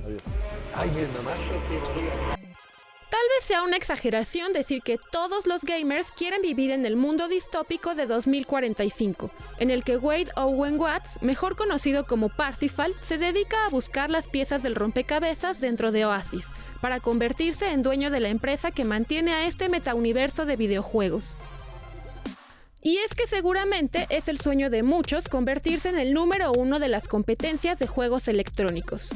Adiós. Ay, miren, nomás. Tal vez sea una exageración decir que todos los gamers quieren vivir en el mundo distópico de 2045, en el que Wade Owen Watts, mejor conocido como Parsifal, se dedica a buscar las piezas del rompecabezas dentro de Oasis, para convertirse en dueño de la empresa que mantiene a este metauniverso de videojuegos. Y es que seguramente es el sueño de muchos convertirse en el número uno de las competencias de juegos electrónicos.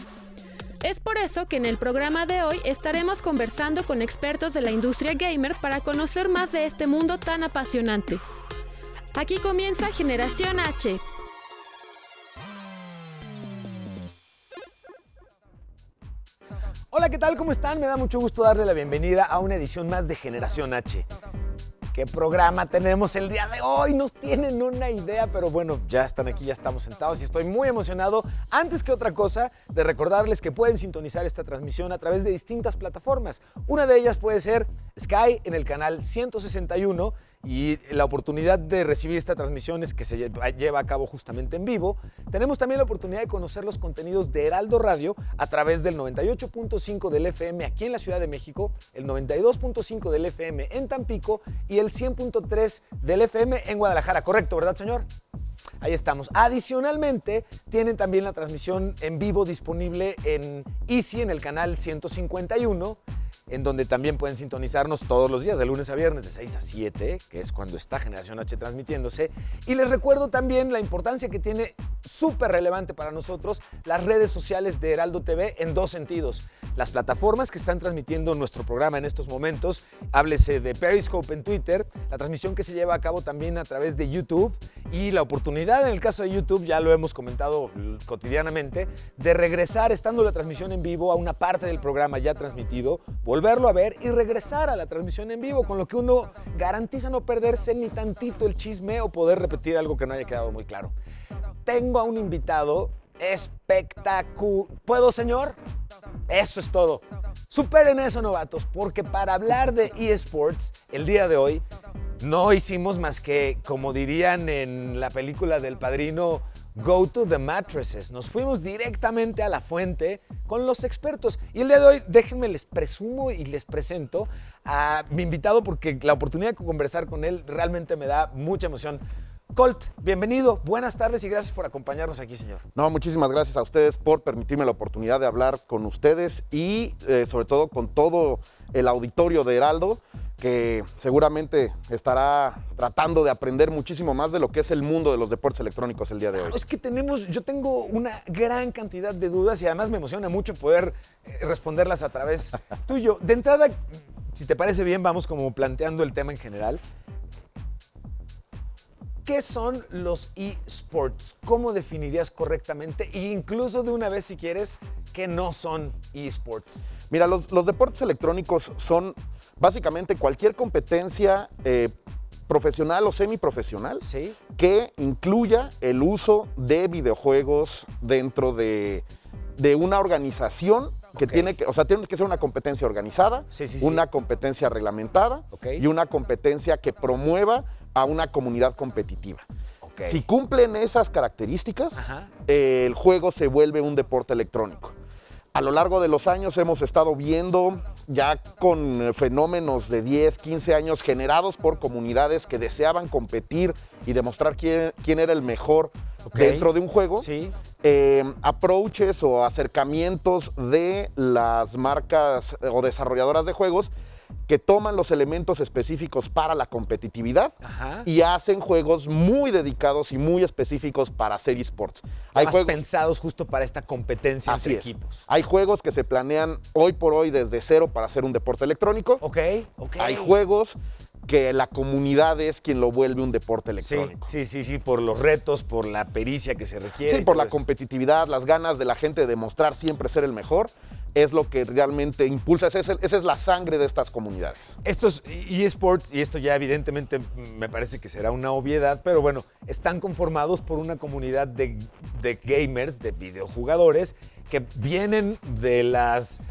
Es por eso que en el programa de hoy estaremos conversando con expertos de la industria gamer para conocer más de este mundo tan apasionante. Aquí comienza Generación H. Hola, ¿qué tal? ¿Cómo están? Me da mucho gusto darle la bienvenida a una edición más de Generación H. ¿Qué programa tenemos el día de hoy? No tienen una idea, pero bueno, ya están aquí, ya estamos sentados y estoy muy emocionado, antes que otra cosa, de recordarles que pueden sintonizar esta transmisión a través de distintas plataformas. Una de ellas puede ser Sky en el canal 161 y la oportunidad de recibir esta transmisión es que se lleva a cabo justamente en vivo. Tenemos también la oportunidad de conocer los contenidos de Heraldo Radio a través del 98.5 del FM aquí en la Ciudad de México, el 92.5 del FM en Tampico y el 100.3 del FM en Guadalajara. Correcto, ¿verdad, señor? Ahí estamos. Adicionalmente, tienen también la transmisión en vivo disponible en Easy, en el canal 151, en donde también pueden sintonizarnos todos los días, de lunes a viernes, de 6 a 7, que es cuando está Generación H transmitiéndose. Y les recuerdo también la importancia que tiene, súper relevante para nosotros, las redes sociales de Heraldo TV en dos sentidos. Las plataformas que están transmitiendo nuestro programa en estos momentos, háblese de Periscope en Twitter, la transmisión que se lleva a cabo también a través de YouTube y la oportunidad, en el caso de YouTube, ya lo hemos comentado cotidianamente, de regresar, estando la transmisión en vivo, a una parte del programa ya transmitido, volverlo a ver y regresar a la transmisión en vivo, con lo que uno garantiza no perderse ni tantito el chisme o poder repetir algo que no haya quedado muy claro. Tengo a un invitado espectacular. ¿Puedo, señor? Eso es todo. Superen eso, novatos, porque para hablar de eSports el día de hoy no hicimos más que, como dirían en la película del Padrino, go to the mattresses. Nos fuimos directamente a la fuente con los expertos. Y el día de hoy, déjenme les presumo y les presento a mi invitado, porque la oportunidad de conversar con él realmente me da mucha emoción. Colt, bienvenido, buenas tardes y gracias por acompañarnos aquí, señor. No, muchísimas gracias a ustedes por permitirme la oportunidad de hablar con ustedes y sobre todo con todo el auditorio de Heraldo, que seguramente estará tratando de aprender muchísimo más de lo que es el mundo de los deportes electrónicos el día de hoy. Es que yo tengo una gran cantidad de dudas y además me emociona mucho poder responderlas a través tuyo. De entrada, si te parece bien, vamos como planteando el tema en general. ¿Qué son los eSports? ¿Cómo definirías correctamente? E incluso de una vez, si quieres, ¿qué no son eSports? Mira, los deportes electrónicos son básicamente cualquier competencia profesional o semiprofesional, ¿sí?, que incluya el uso de videojuegos dentro de una organización que tiene que ser una competencia organizada, una competencia reglamentada y una competencia que promueva a una comunidad competitiva. Si cumplen esas características, el juego se vuelve un deporte electrónico. A lo largo de los años hemos estado viendo ya con fenómenos de 10, 15 años generados por comunidades que deseaban competir y demostrar quién era el mejor dentro de un juego, approaches o acercamientos de las marcas o desarrolladoras de juegos que toman los elementos específicos para la competitividad y hacen juegos muy dedicados y muy específicos para hacer eSports. Hay juegos pensados justo para esta competencia entre equipos. Hay juegos que se planean hoy por hoy desde cero para hacer un deporte electrónico. Hay juegos que la comunidad es quien lo vuelve un deporte electrónico. Sí, por los retos, por la pericia que se requiere. Sí, por la competitividad, las ganas de la gente de demostrar siempre ser el mejor. Es lo que realmente impulsa, esa es la sangre de estas comunidades. Estos eSports, y esto ya evidentemente me parece que será una obviedad, pero bueno, están conformados por una comunidad de gamers, de videojugadores, que vienen de las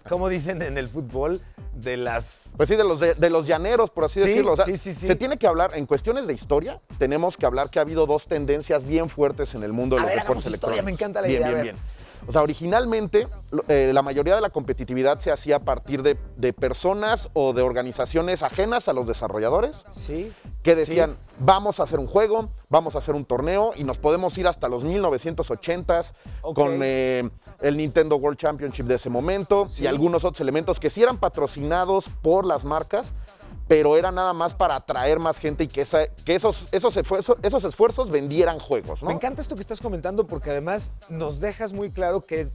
¿cómo dicen en el fútbol? De las... Pues sí, de los llaneros, por así decirlo. O sea, sí. Se tiene que hablar, en cuestiones de historia, tenemos que hablar que ha habido dos tendencias bien fuertes en el mundo de los deportes electrónicos. Me encanta la idea. Bien. O sea, originalmente, la mayoría de la competitividad se hacía a partir de personas o de organizaciones ajenas a los desarrolladores. Sí. Que decían, vamos a hacer un juego, vamos a hacer un torneo, y nos podemos ir hasta los 1980s con el Nintendo World Championship de ese momento y algunos otros elementos que sí eran patrocinados por las marcas, pero era nada más para atraer más gente y que esos esfuerzos vendieran juegos, ¿no? Me encanta esto que estás comentando porque además nos dejas muy claro que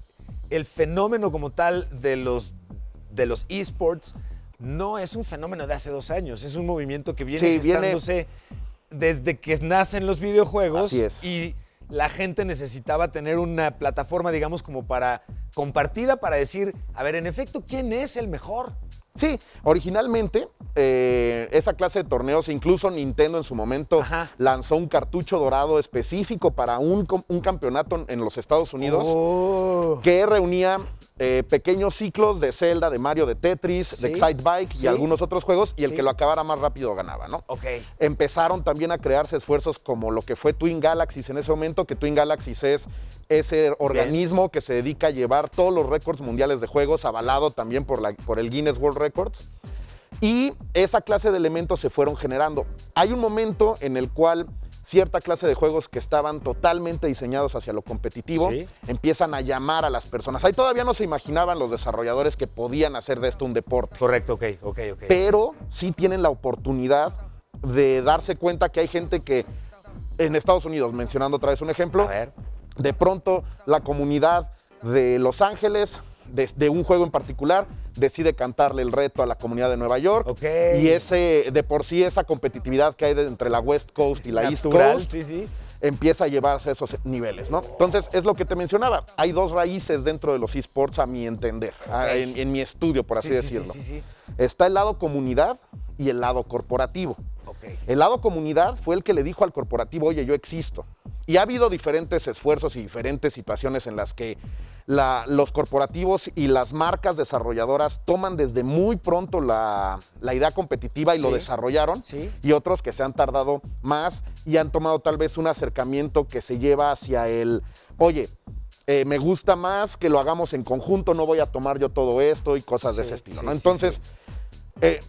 el fenómeno como tal de los eSports no es un fenómeno de hace 2 años, es un movimiento que viene gestándose desde que nacen los videojuegos. Así es. Y la gente necesitaba tener una plataforma, digamos, como para compartida para decir, a ver, en efecto, ¿quién es el mejor? Sí, originalmente esa clase de torneos, incluso Nintendo en su momento lanzó un cartucho dorado específico para un campeonato en los Estados Unidos que reunía pequeños ciclos de Zelda, de Mario, de Tetris, de Excitebike y algunos otros juegos, y el que lo acabara más rápido ganaba, ¿no? Empezaron también a crearse esfuerzos como lo que fue Twin Galaxies en ese momento, que Twin Galaxies es ese organismo que se dedica a llevar todos los récords mundiales de juegos, avalado también por el Guinness World Records. Y esa clase de elementos se fueron generando. Hay un momento en el cual cierta clase de juegos que estaban totalmente diseñados hacia lo competitivo empiezan a llamar a las personas. Ahí todavía no se imaginaban los desarrolladores que podían hacer de esto un deporte. Correcto, ok. Pero sí tienen la oportunidad de darse cuenta que hay gente que, en Estados Unidos, mencionando otra vez un ejemplo, de pronto la comunidad de Los Ángeles, de un juego en particular, decide cantarle el reto a la comunidad de Nueva York. Y de por sí esa competitividad que hay entre la West Coast y la East Coast empieza a llevarse a esos niveles, ¿no? Entonces, es lo que te mencionaba. Hay dos raíces dentro de los eSports, a mi entender, en mi estudio, por así decirlo. Está el lado comunidad y el lado corporativo. El lado comunidad fue el que le dijo al corporativo, oye, yo existo. Y ha habido diferentes esfuerzos y diferentes situaciones en las que los corporativos y las marcas desarrolladoras toman desde muy pronto la idea competitiva y lo desarrollaron, y otros que se han tardado más y han tomado tal vez un acercamiento que se lleva hacia el, oye, me gusta más que lo hagamos en conjunto, no voy a tomar yo todo esto y cosas de ese estilo, ¿no? Entonces,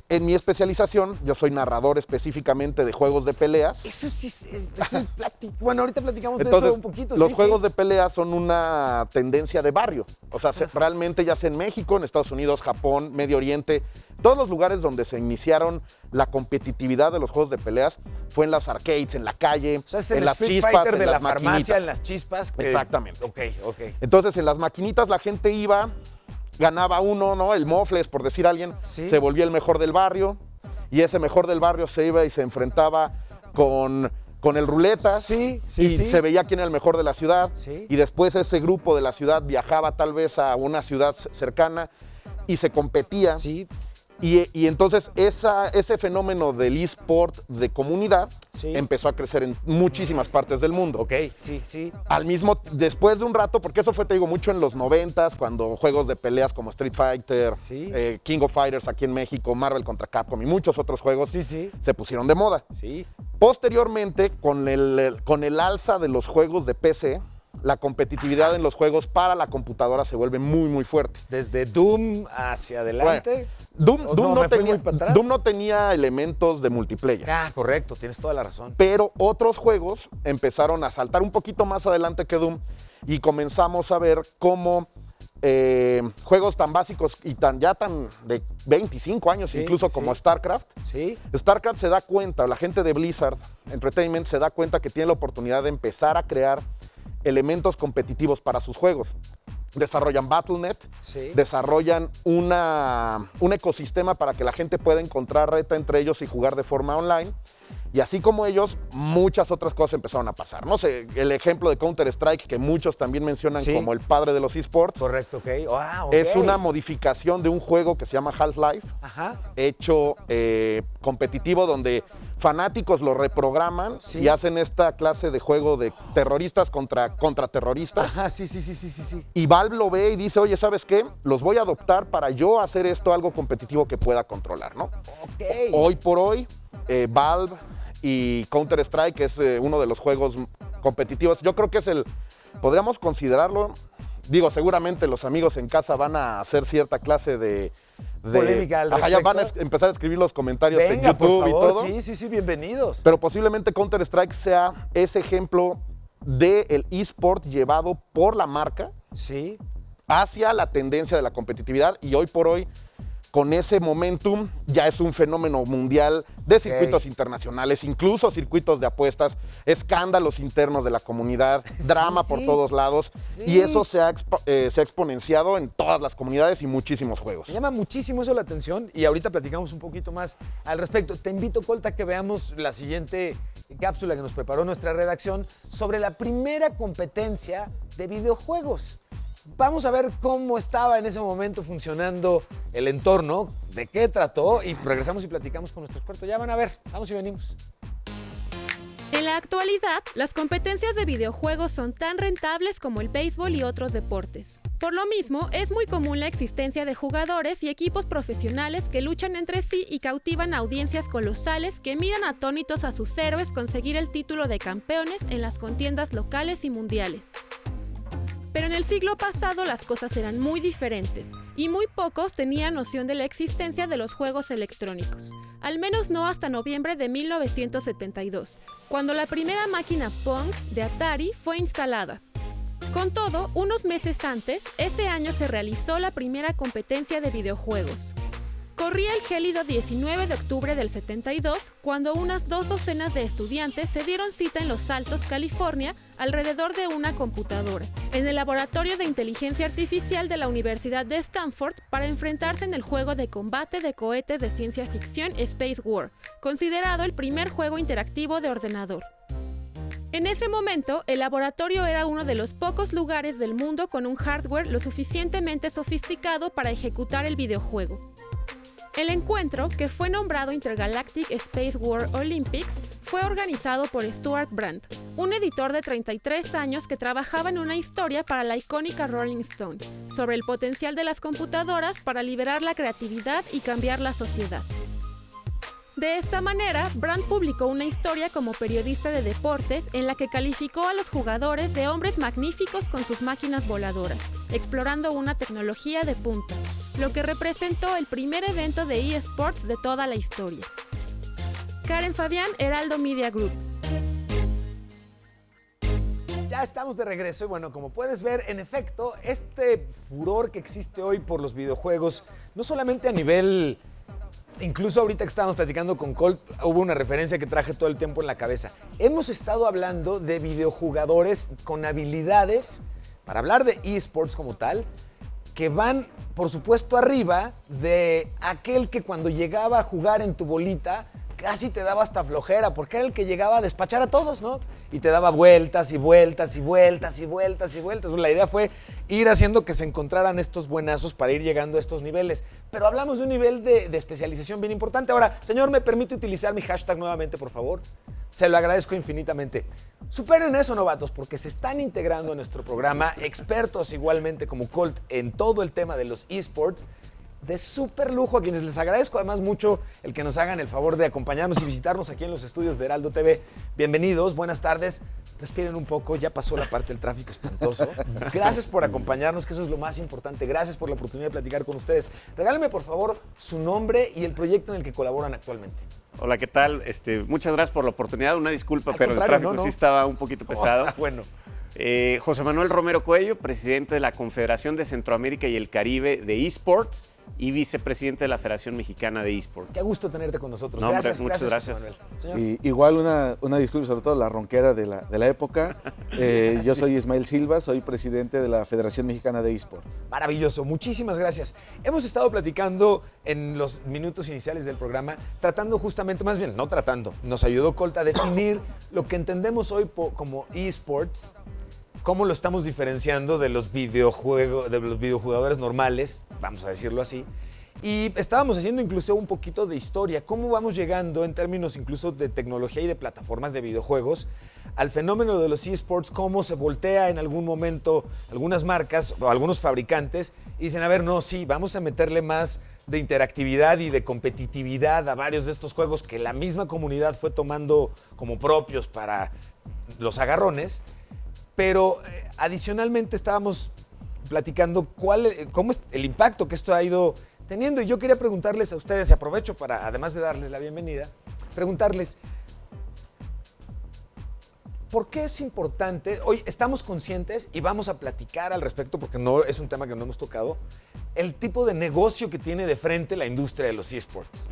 en mi especialización, yo soy narrador específicamente de juegos de peleas. Eso sí, bueno, ahorita platicamos Entonces, de eso un poquito. Los juegos de peleas son una tendencia de barrio. O sea, realmente ya sea en México, en Estados Unidos, Japón, Medio Oriente, todos los lugares donde se iniciaron la competitividad de los juegos de peleas fue en las arcades, en la calle, o sea, es en las Street chispas, Fighter en de las la maquinitas. farmacia, en las chispas. Exactamente. Ok. Entonces, en las maquinitas la gente iba, ganaba uno, ¿no? El Mofles, por decir alguien, se volvía el mejor del barrio, y ese mejor del barrio se iba y se enfrentaba con el ruletas, y se veía quién era el mejor de la ciudad, y después ese grupo de la ciudad viajaba tal vez a una ciudad cercana y se competía. Y entonces ese fenómeno del eSport de comunidad empezó a crecer en muchísimas partes del mundo. Después de un rato, porque eso fue, te digo, mucho en los 90s, cuando juegos de peleas como Street Fighter, King of Fighters aquí en México, Marvel contra Capcom y muchos otros juegos se pusieron de moda. Posteriormente, con el alza de los juegos de PC, la competitividad en los juegos para la computadora se vuelve muy, muy fuerte. Desde Doom hacia adelante. Doom no tenía elementos de multiplayer. Correcto, tienes toda la razón. Pero otros juegos empezaron a saltar un poquito más adelante que Doom, y comenzamos a ver cómo juegos tan básicos y tan de 25 años incluso como StarCraft. StarCraft se da cuenta, la gente de Blizzard Entertainment se da cuenta que tiene la oportunidad de empezar a crear elementos competitivos para sus juegos. Desarrollan Battle.net, desarrollan un ecosistema para que la gente pueda encontrar reta entre ellos y jugar de forma online. Y así como ellos, muchas otras cosas empezaron a pasar. No sé, el ejemplo de Counter-Strike, que muchos también mencionan como el padre de los eSports. Correcto, Es una modificación de un juego que se llama Half-Life, hecho competitivo, donde fanáticos lo reprograman y hacen esta clase de juego de terroristas contra terroristas. Ajá, sí. Y Valve lo ve y dice, oye, ¿sabes qué? Los voy a adoptar para yo hacer esto algo competitivo que pueda controlar, ¿no? Ok. Hoy por hoy, Valve y Counter-Strike es uno de los juegos competitivos. Yo creo que es podríamos considerarlo, digo, seguramente los amigos en casa van a hacer cierta clase de polémica al respecto. Ya van a empezar a escribir los comentarios en YouTube por favor, y todo. Sí, bienvenidos. Pero posiblemente Counter-Strike sea ese ejemplo del eSport llevado por la marca hacia la tendencia de la competitividad, y hoy por hoy, con ese momentum, ya es un fenómeno mundial de circuitos internacionales, incluso circuitos de apuestas, escándalos internos de la comunidad, drama por todos lados, y eso se ha exponenciado en todas las comunidades y muchísimos juegos. Me llama muchísimo eso la atención, y ahorita platicamos un poquito más al respecto. Te invito, Colt, a que veamos la siguiente cápsula que nos preparó nuestra redacción sobre la primera competencia de videojuegos. Vamos a ver cómo estaba en ese momento funcionando el entorno, de qué trató, y regresamos y platicamos con nuestro experto. Ya van a ver, vamos y venimos. En la actualidad, las competencias de videojuegos son tan rentables como el béisbol y otros deportes. Por lo mismo, es muy común la existencia de jugadores y equipos profesionales que luchan entre sí y cautivan a audiencias colosales que miran atónitos a sus héroes conseguir el título de campeones en las contiendas locales y mundiales. Pero en el siglo pasado las cosas eran muy diferentes, y muy pocos tenían noción de la existencia de los juegos electrónicos, al menos no hasta noviembre de 1972, cuando la primera máquina Pong de Atari fue instalada. Con todo, unos meses antes, ese año se realizó la primera competencia de videojuegos. Corría el gélido 19 de octubre del 72, cuando unas 2 docenas de estudiantes se dieron cita en Los Altos, California, alrededor de una computadora, en el laboratorio de inteligencia artificial de la Universidad de Stanford, para enfrentarse en el juego de combate de cohetes de ciencia ficción Space War, considerado el primer juego interactivo de ordenador. En ese momento, el laboratorio era uno de los pocos lugares del mundo con un hardware lo suficientemente sofisticado para ejecutar el videojuego. El encuentro, que fue nombrado Intergalactic Space War Olympics, fue organizado por Stuart Brandt, un editor de 33 años que trabajaba en una historia para la icónica Rolling Stone, sobre el potencial de las computadoras para liberar la creatividad y cambiar la sociedad. De esta manera, Brandt publicó una historia como periodista de deportes en la que calificó a los jugadores de hombres magníficos con sus máquinas voladoras, explorando una tecnología de punta, lo que representó el primer evento de eSports de toda la historia. Karen Fabián, Heraldo Media Group. Ya estamos de regreso y bueno, como puedes ver, en efecto, este furor que existe hoy por los videojuegos, no solamente a nivel... Incluso ahorita que estábamos platicando con Colt, hubo una referencia que traje todo el tiempo en la cabeza. Hemos estado hablando de videojugadores con habilidades, para hablar de eSports como tal, que van, por supuesto, arriba de aquel que cuando llegaba a jugar en tu bolita casi te daba hasta flojera, porque era el que llegaba a despachar a todos, ¿no? Y te daba vueltas y vueltas y vueltas y vueltas y vueltas. La idea fue ir haciendo que se encontraran estos buenazos para ir llegando a estos niveles. Pero hablamos de un nivel de especialización bien importante. Ahora, señor, ¿me permite utilizar mi hashtag nuevamente, por favor? Se lo agradezco infinitamente. Superen eso, novatos, porque se están integrando a nuestro programa expertos igualmente como Colt en todo el tema de los eSports, de súper lujo, a quienes les agradezco además mucho el que nos hagan el favor de acompañarnos y visitarnos aquí en los estudios de Heraldo TV. Bienvenidos, buenas tardes. Respiren un poco, ya pasó la parte del tráfico espantoso. Gracias por acompañarnos, que eso es lo más importante. Gracias por la oportunidad de platicar con ustedes. Regálenme, por favor, su nombre y el proyecto en el que colaboran actualmente. Hola, ¿qué tal? Muchas gracias por la oportunidad. Una disculpa, pero el tráfico sí estaba un poquito pesado. Bueno. José Manuel Romero Cuello, presidente de la Confederación de Centroamérica y el Caribe de eSports y vicepresidente de la Federación Mexicana de eSports. Qué gusto tenerte con nosotros. No, gracias, muchas gracias. José Manuel. Y igual una disculpa, sobre todo la ronquera de la época. Yo soy Ismael Silva, soy presidente de la Federación Mexicana de eSports. Maravilloso, muchísimas gracias. Hemos estado platicando en los minutos iniciales del programa, tratando justamente, más bien, no tratando, nos ayudó Colt a definir lo que entendemos hoy como eSports, cómo lo estamos diferenciando de los videojugadores normales, vamos a decirlo así, Y estábamos haciendo incluso un poquito de historia, cómo vamos llegando en términos incluso de tecnología y de plataformas de videojuegos al fenómeno de los eSports, cómo se voltea en algún momento algunas marcas o algunos fabricantes y dicen, a ver, no, sí, vamos a meterle más de interactividad y de competitividad a varios de estos juegos que la misma comunidad fue tomando como propios para los agarrones, pero adicionalmente estábamos platicando cómo es el impacto que esto ha ido teniendo. Y yo quería preguntarles a ustedes, y aprovecho para, además de darles la bienvenida, preguntarles, ¿por qué es importante? Hoy estamos conscientes y vamos a platicar al respecto, porque no es un tema que no hemos tocado, el tipo de negocio que tiene de frente la industria de los eSports.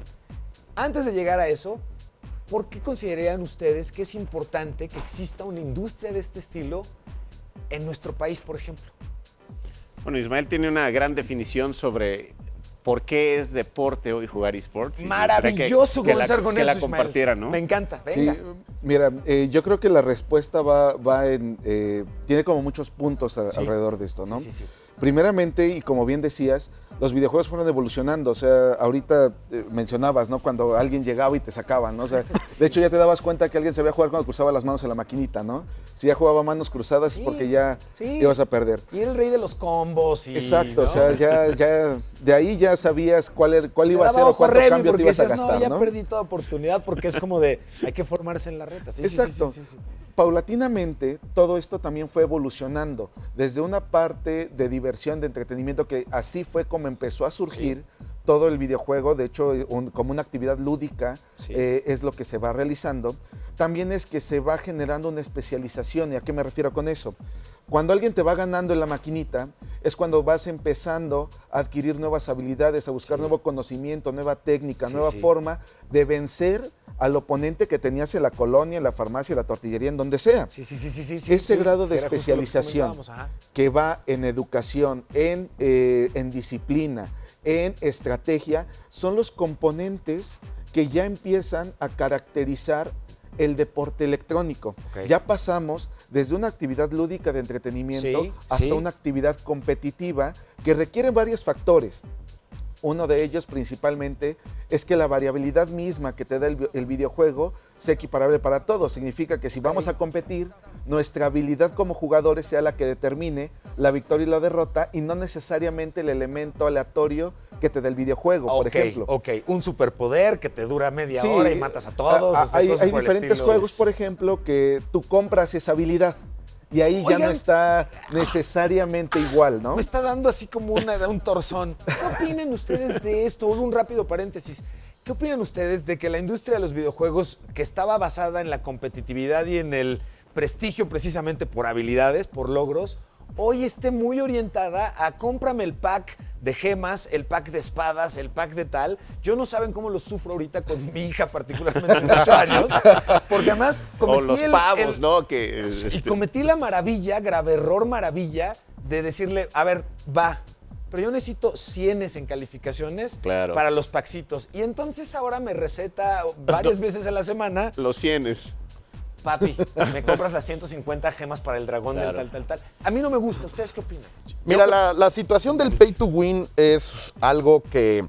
Antes de llegar a eso, ¿por qué considerarían ustedes que es importante que exista una industria de este estilo en nuestro país, por ejemplo? Bueno, Ismael tiene una gran definición sobre por qué es deporte hoy jugar eSports. Maravilloso comenzar con eso, Ismael. Que la compartiera, ¿no? Me encanta, venga. Sí, mira, yo creo que la respuesta tiene como muchos puntos alrededor de esto, ¿no? Sí. Primeramente, y como bien decías, los videojuegos fueron evolucionando. O sea, ahorita mencionabas, ¿no? Cuando alguien llegaba y te sacaban, ¿no? O sea, de hecho ya te dabas cuenta que alguien sabía jugar cuando cruzaba las manos en la maquinita, ¿no? Si ya jugaba manos cruzadas es porque ya ibas a perder. Y era el rey de los combos. Exacto, ¿no? o sea, ya de ahí ya sabías cuál iba a ser o cuánto cambio te ibas a gastar, ¿no? Ya perdí toda oportunidad porque es como de, hay que formarse en la reta. Sí, exacto. Sí. Paulatinamente, todo esto también fue evolucionando. Desde una parte de diversión, de entretenimiento, que así fue como empezó a surgir todo el videojuego. De hecho, como una actividad lúdica es lo que se va realizando. También es que se va generando una especialización. ¿Y a qué me refiero con eso? Cuando alguien te va ganando en la maquinita, es cuando vas empezando a adquirir nuevas habilidades, a buscar nuevo conocimiento, nueva técnica, nueva forma de vencer al oponente que tenías en la colonia, en la farmacia, en la tortillería, en donde sea. Ese grado de especialización que va en educación, en disciplina, en estrategia, son los componentes que ya empiezan a caracterizar el deporte electrónico. Ya pasamos desde una actividad lúdica de entretenimiento hasta una actividad competitiva que requiere varios factores. Uno de ellos principalmente es que la variabilidad misma que te da el videojuego sea equiparable para todos. Significa que si vamos a competir, nuestra habilidad como jugadores sea la que determine la victoria y la derrota y no necesariamente el elemento aleatorio que te da el videojuego, por ejemplo. Un superpoder que te dura media hora y matas a todos. Hay diferentes juegos, por ejemplo, que tú compras esa habilidad. Y ahí ya no está necesariamente igual, ¿no? Me está dando así como un torzón. ¿Qué opinan ustedes de esto? Un rápido paréntesis. ¿Qué opinan ustedes de que la industria de los videojuegos, que estaba basada en la competitividad y en el prestigio precisamente por habilidades, por logros, hoy esté muy orientada a cómprame el pack de gemas, el pack de espadas, el pack de tal? Yo no saben cómo lo sufro ahorita con mi hija, particularmente de 8 años, porque además cometí los pavos, ¿no? Y cometí la grave error maravilla, de decirle, a ver, pero yo necesito 100 en calificaciones para los packsitos. Y entonces ahora me receta varias veces a la semana. Los 100. Papi, me compras las 150 gemas para el dragón del tal. A mí no me gusta. ¿Ustedes qué opinan? Mira, la situación del pay to win es algo que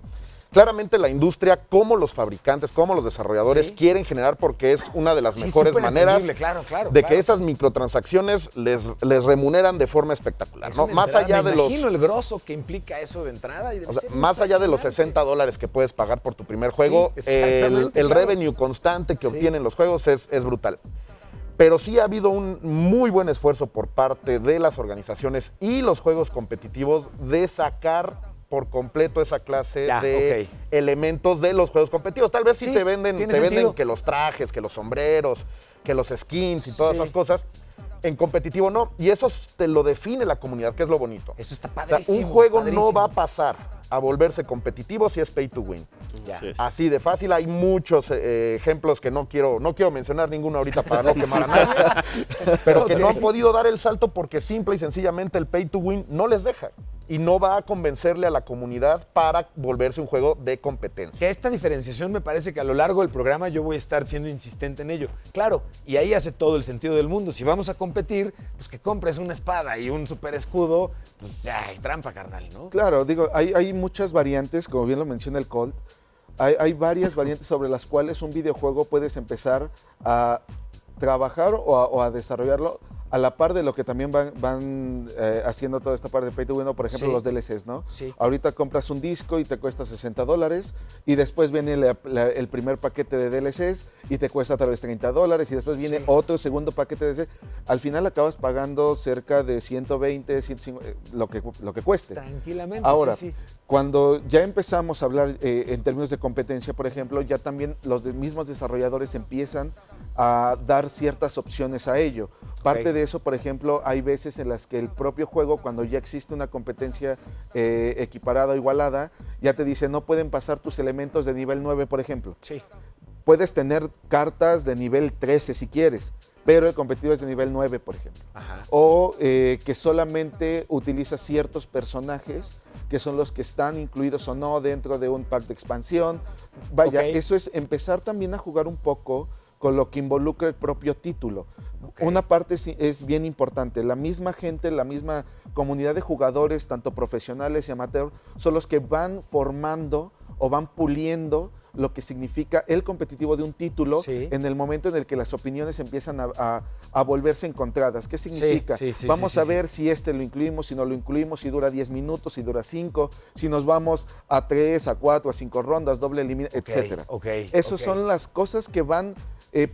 claramente la industria, como los fabricantes, como los desarrolladores, quieren generar, porque es una de las mejores maneras de que esas microtransacciones les remuneran de forma espectacular, ¿no? Más allá de los... Me imagino el grosso que implica eso de entrada. Más allá de los $60 que puedes pagar por tu primer juego, el revenue constante que obtienen los juegos es brutal. Pero sí ha habido un muy buen esfuerzo por parte de las organizaciones y los juegos competitivos de sacar por completo esa clase de elementos de los juegos competitivos. Tal vez te venden que los trajes, que los sombreros, que los skins y todas esas cosas. En competitivo no. Y eso te lo define la comunidad, que es lo bonito. Eso está padrísimo. O sea, un juego no va a pasar a volverse competitivo si es pay to win. Así de fácil. Hay muchos ejemplos que no quiero mencionar ninguno ahorita para no quemar a nadie, pero que no han podido dar el salto porque simple y sencillamente el pay to win no les deja. y no va a convencerle a la comunidad para volverse un juego de competencia. Que esta diferenciación me parece que a lo largo del programa yo voy a estar siendo insistente en ello. Claro, y ahí hace todo el sentido del mundo. Si vamos a competir, pues que compres una espada y un super escudo, pues ya hay trampa, carnal, ¿no? Claro, digo, hay muchas variantes, como bien lo menciona el Colt. Hay varias variantes sobre las cuales un videojuego puedes empezar a trabajar o a desarrollarlo a la par de lo que también van haciendo toda esta parte de Pay to Win, por ejemplo, los DLCs, ¿no? Sí. Ahorita compras un disco y te cuesta $60 y después viene el primer paquete de DLCs y te cuesta tal vez $30 y después viene otro segundo paquete de DLCs. Al final acabas pagando cerca de 120, 150, lo que cueste. Tranquilamente, Ahora, sí. Cuando ya empezamos a hablar en términos de competencia, por ejemplo, ya también los mismos desarrolladores empiezan a dar ciertas opciones a ello. Parte de eso, por ejemplo, hay veces en las que el propio juego, cuando ya existe una competencia equiparada o igualada, ya te dice no pueden pasar tus elementos de nivel 9, por ejemplo. Sí. Puedes tener cartas de nivel 13 si quieres, pero el competitivo es de nivel 9, por ejemplo. Ajá. O que solamente utiliza ciertos personajes que son los que están incluidos o no dentro de un pack de expansión. Vaya, eso es empezar también a jugar un poco con lo que involucra el propio título. Una parte es bien importante, la misma gente, la misma comunidad de jugadores, tanto profesionales y amateur, son los que van formando o van puliendo lo que significa el competitivo de un título en el momento en el que las opiniones empiezan a volverse encontradas. ¿Qué significa? Vamos a ver si lo incluimos, si no lo incluimos, si dura 10 minutos, si dura 5, si nos vamos a 3, a 4, a 5 rondas, doble eliminación, etc. Esas son las cosas que van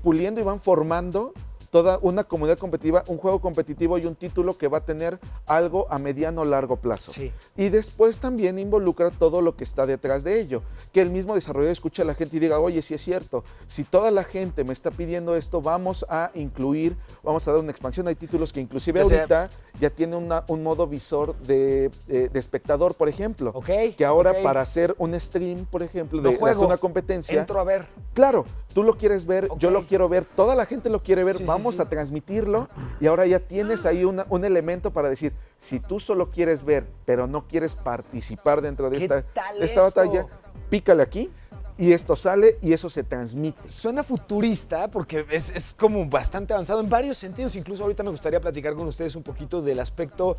puliendo y van formando toda una comunidad competitiva, un juego competitivo y un título que va a tener algo a mediano o largo plazo. Y después también involucra todo lo que está detrás de ello, que el mismo desarrollador escuche a la gente y diga, oye, sí es cierto, si toda la gente me está pidiendo esto, vamos a incluir, vamos a dar una expansión. Hay títulos que inclusive ahorita ya tienen un modo visor de espectador, por ejemplo, que ahora para hacer un stream, por ejemplo, de hacer una competencia, entro a ver. Claro, tú lo quieres ver, yo lo quiero ver, toda la gente lo quiere ver, vamos a transmitirlo y ahora ya tienes ahí un elemento para decir, si tú solo quieres ver, pero no quieres participar dentro de esta batalla, pícale aquí y esto sale y eso se transmite. Suena futurista porque es como bastante avanzado en varios sentidos. Incluso ahorita me gustaría platicar con ustedes un poquito del aspecto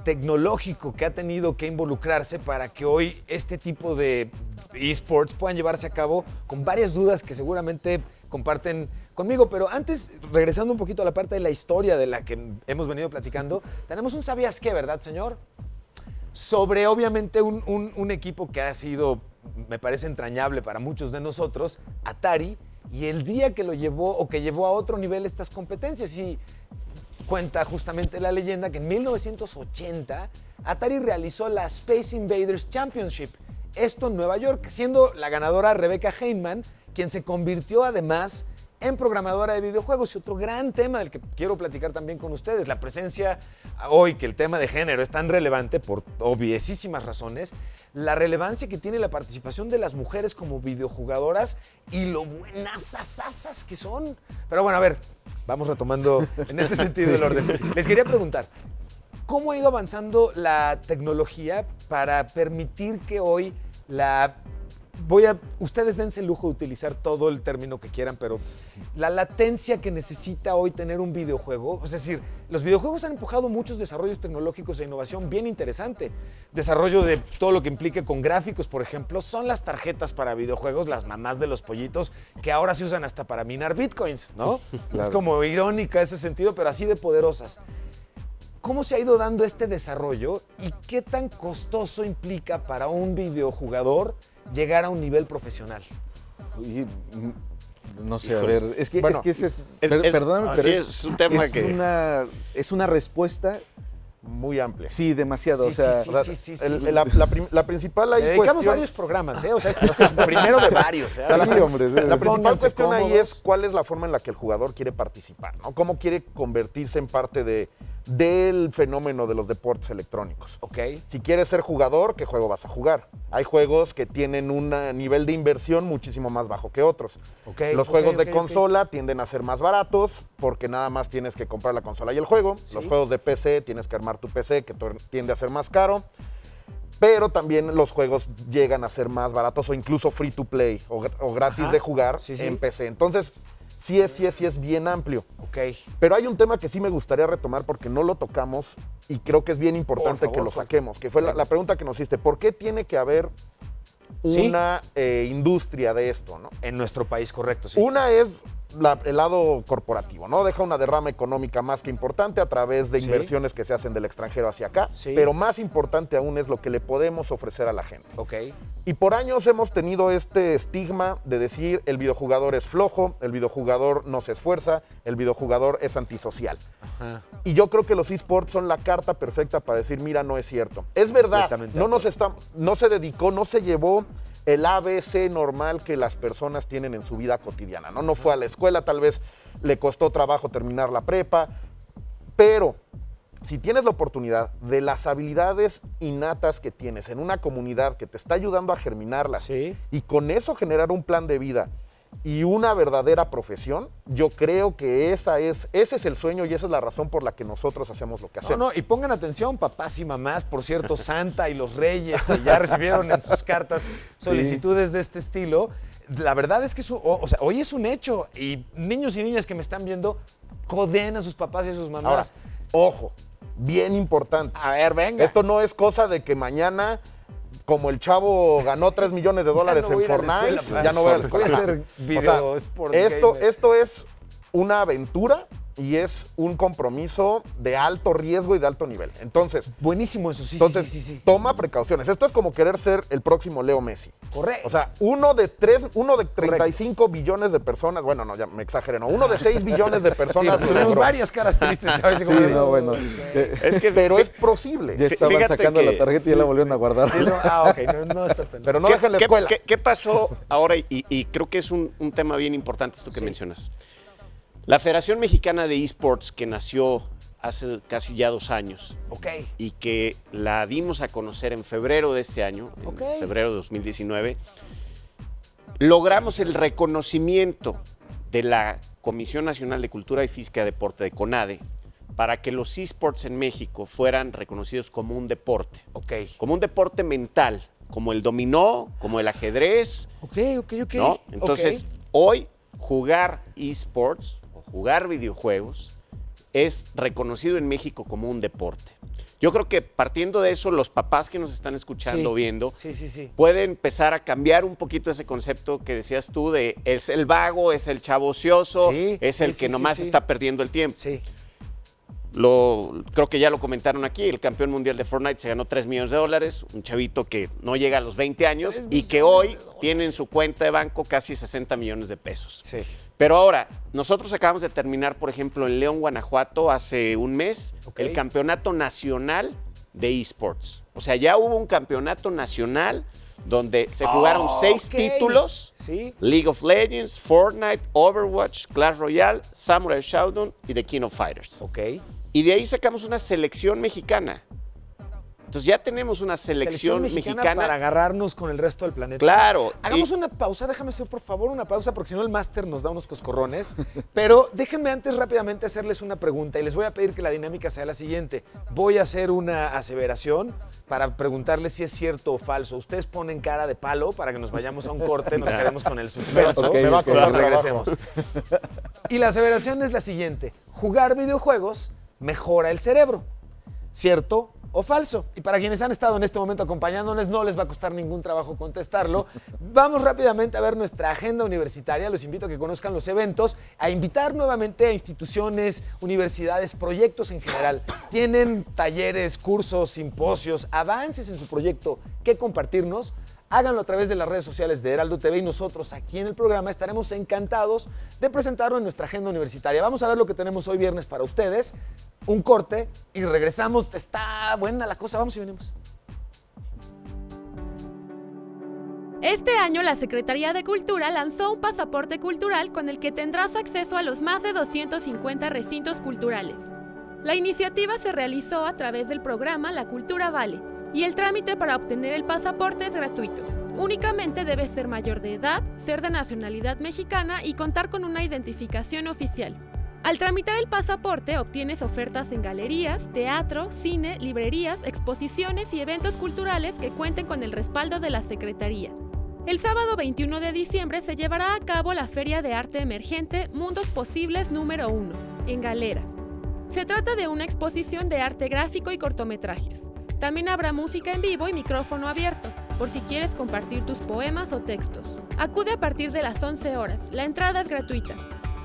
tecnológico que ha tenido que involucrarse para que hoy este tipo de esports puedan llevarse a cabo, con varias dudas que seguramente comparten conmigo. Pero antes, regresando un poquito a la parte de la historia de la que hemos venido platicando, tenemos un ¿sabías qué, verdad, señor? Sobre, obviamente, un equipo que ha sido, me parece entrañable para muchos de nosotros, Atari, y el día que lo llevó o que llevó a otro nivel estas competencias. Y cuenta justamente la leyenda que en 1980 Atari realizó la Space Invaders Championship, esto en Nueva York, siendo la ganadora Rebecca Heinemann, quien se convirtió además en programadora de videojuegos. Y otro gran tema del que quiero platicar también con ustedes, la presencia hoy que el tema de género es tan relevante por obviesísimas razones, la relevancia que tiene la participación de las mujeres como videojugadoras y lo buenasasasas que son. Pero bueno, a ver, vamos retomando en este sentido el orden. Les quería preguntar, ¿cómo ha ido avanzando la tecnología para permitir que hoy ustedes dense el lujo de utilizar todo el término que quieran, pero la latencia que necesita hoy tener un videojuego, es decir, los videojuegos han empujado muchos desarrollos tecnológicos e innovación bien interesante. Desarrollo de todo lo que implique con gráficos, por ejemplo, son las tarjetas para videojuegos, las mamás de los pollitos, que ahora se usan hasta para minar bitcoins, ¿no? Claro. Es como irónica ese sentido, pero así de poderosas. ¿Cómo se ha ido dando este desarrollo y qué tan costoso implica para un videojugador llegar a un nivel profesional? No sé, a ver, es que ese es, perdóname, pero es un tema es una respuesta muy amplia. Sí, demasiado. Sí, La principal ahí dedicamos varios programas, ¿eh? O sea, este es el primero de varios. Hombre. La principal cuestión ahí es cuál es la forma en la que el jugador quiere participar, ¿no? Cómo quiere convertirse en parte del fenómeno de los deportes electrónicos. Ok. Si quieres ser jugador, ¿qué juego vas a jugar? Hay juegos que tienen un nivel de inversión muchísimo más bajo que otros. Los juegos de consola tienden a ser más baratos porque nada más tienes que comprar la consola y el juego. ¿Sí? Los juegos de PC tienes que armar tu PC, que tiende a ser más caro. Pero también los juegos llegan a ser más baratos o incluso free to play o gratis de jugar en PC. Entonces, sí es bien amplio. Pero hay un tema que sí me gustaría retomar porque no lo tocamos y creo que es bien importante que lo saquemos, que fue la pregunta que nos hiciste. ¿Por qué tiene que haber una industria de esto, ¿no? En nuestro país, correcto, sí. Una es el lado corporativo, ¿no? Deja una derrama económica más que importante a través de inversiones que se hacen del extranjero hacia acá, pero más importante aún es lo que le podemos ofrecer a la gente. Y por años hemos tenido este estigma de decir el videojugador es flojo, el videojugador no se esfuerza, el videojugador es antisocial. Y yo creo que los eSports son la carta perfecta para decir, mira, no es cierto. Es verdad, no se dedicó, no se llevó el ABC normal que las personas tienen en su vida cotidiana, ¿no? No fue a la escuela, tal vez le costó trabajo terminar la prepa, pero si tienes la oportunidad de las habilidades innatas que tienes en una comunidad que te está ayudando a germinarlas y con eso generar un plan de vida y una verdadera profesión, yo creo que ese es el sueño y esa es la razón por la que nosotros hacemos lo que hacemos. Y pongan atención, papás y mamás, por cierto, Santa y los Reyes, que ya recibieron en sus cartas solicitudes de este estilo. La verdad es que hoy es un hecho y niños y niñas que me están viendo, codeen a sus papás y a sus mamás. Ahora, ojo, bien importante. A ver, venga. Esto no es cosa de que mañana, como el chavo ganó $3 millones en Fortnite, ya no voy a la escuela. Voy a hacer video sport esto es una aventura y es un compromiso de alto riesgo y de alto nivel. Entonces, buenísimo eso, sí. Toma precauciones. Esto es como querer ser el próximo Leo Messi. Correcto. O sea, uno de 35 billones de personas, bueno, no, ya me exageré, no, uno de 6 billones de personas. Tenemos varias caras tristes. Pero es posible. Ya estaban sacando la tarjeta y ya la volvieron a guardar. No está pendiente. Pero no dejen la escuela. ¿Qué pasó ahora? Y creo que es un tema bien importante esto que mencionas. La Federación Mexicana de eSports, que nació hace casi ya 2 años y que la dimos a conocer en febrero de este año, en febrero de 2019, logramos el reconocimiento de la Comisión Nacional de Cultura y Física y Deporte, de CONADE, para que los eSports en México fueran reconocidos como un deporte, como un deporte mental, como el dominó, como el ajedrez. ¿No? Entonces, hoy jugar eSports, jugar videojuegos, es reconocido en México como un deporte. Yo creo que partiendo de eso, los papás que nos están escuchando, viendo, pueden empezar a cambiar un poquito ese concepto que decías tú de es el vago, es el chavo ocioso, es el que nomás está perdiendo el tiempo. Creo que ya lo comentaron aquí, el campeón mundial de Fortnite se ganó $3 millones, un chavito que no llega a los 20 años y que hoy tiene en su cuenta de banco casi $60 millones. Pero ahora, nosotros acabamos de terminar, por ejemplo, en León, Guanajuato, hace un mes, el campeonato nacional de eSports. O sea, ya hubo un campeonato nacional donde se jugaron 6 títulos, League of Legends, Fortnite, Overwatch, Clash Royale, Samurai Shodown y The King of Fighters. Y de ahí sacamos una selección mexicana. Entonces ya tenemos una selección mexicana para agarrarnos con el resto del planeta. Claro. Hagamos una pausa, déjame hacer por favor una pausa, porque si no el máster nos da unos coscorrones. Pero déjenme antes rápidamente hacerles una pregunta y les voy a pedir que la dinámica sea la siguiente. Voy a hacer una aseveración para preguntarles si es cierto o falso. Ustedes ponen cara de palo para que nos vayamos a un corte, nos quedemos con el suspenso y regresemos. Y la aseveración es la siguiente. Jugar videojuegos mejora el cerebro. ¿Cierto o falso? Y para quienes han estado en este momento acompañándonos, no les va a costar ningún trabajo contestarlo. Vamos rápidamente a ver nuestra agenda universitaria. Los invito a que conozcan los eventos, a invitar nuevamente a instituciones, universidades, proyectos en general. Tienen talleres, cursos, simposios, avances en su proyecto que compartirnos. Háganlo a través de las redes sociales de Heraldo TV y nosotros aquí en el programa estaremos encantados de presentarlo en nuestra agenda universitaria. Vamos a ver lo que tenemos hoy viernes para ustedes. Un corte y regresamos. Está buena la cosa, vamos y venimos. Este año la Secretaría de Cultura lanzó un pasaporte cultural con el que tendrás acceso a los más de 250 recintos culturales. La iniciativa se realizó a través del programa La Cultura Vale, Y el trámite para obtener el pasaporte es gratuito. Únicamente debes ser mayor de edad, ser de nacionalidad mexicana y contar con una identificación oficial. Al tramitar el pasaporte obtienes ofertas en galerías, teatro, cine, librerías, exposiciones y eventos culturales que cuenten con el respaldo de la Secretaría. El sábado 21 de diciembre se llevará a cabo la Feria de Arte Emergente Mundos Posibles número 1, en Galera. Se trata de una exposición de arte gráfico y cortometrajes. También habrá música en vivo y micrófono abierto, por si quieres compartir tus poemas o textos. Acude a partir de las 11 horas, la entrada es gratuita.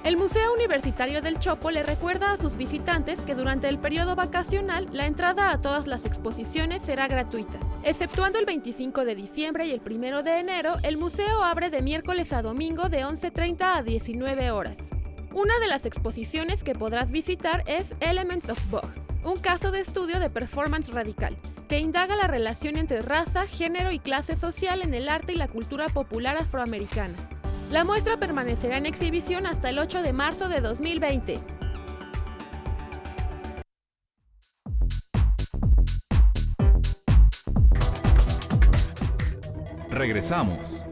El Museo Universitario del Chopo le recuerda a sus visitantes que durante el periodo vacacional la entrada a todas las exposiciones será gratuita. Exceptuando el 25 de diciembre y el 1 de enero, el museo abre de miércoles a domingo de 11:30 a 19 horas. Una de las exposiciones que podrás visitar es Elements of Bog, un caso de estudio de performance radical, que indaga la relación entre raza, género y clase social en el arte y la cultura popular afroamericana. La muestra permanecerá en exhibición hasta el 8 de marzo de 2020. Regresamos.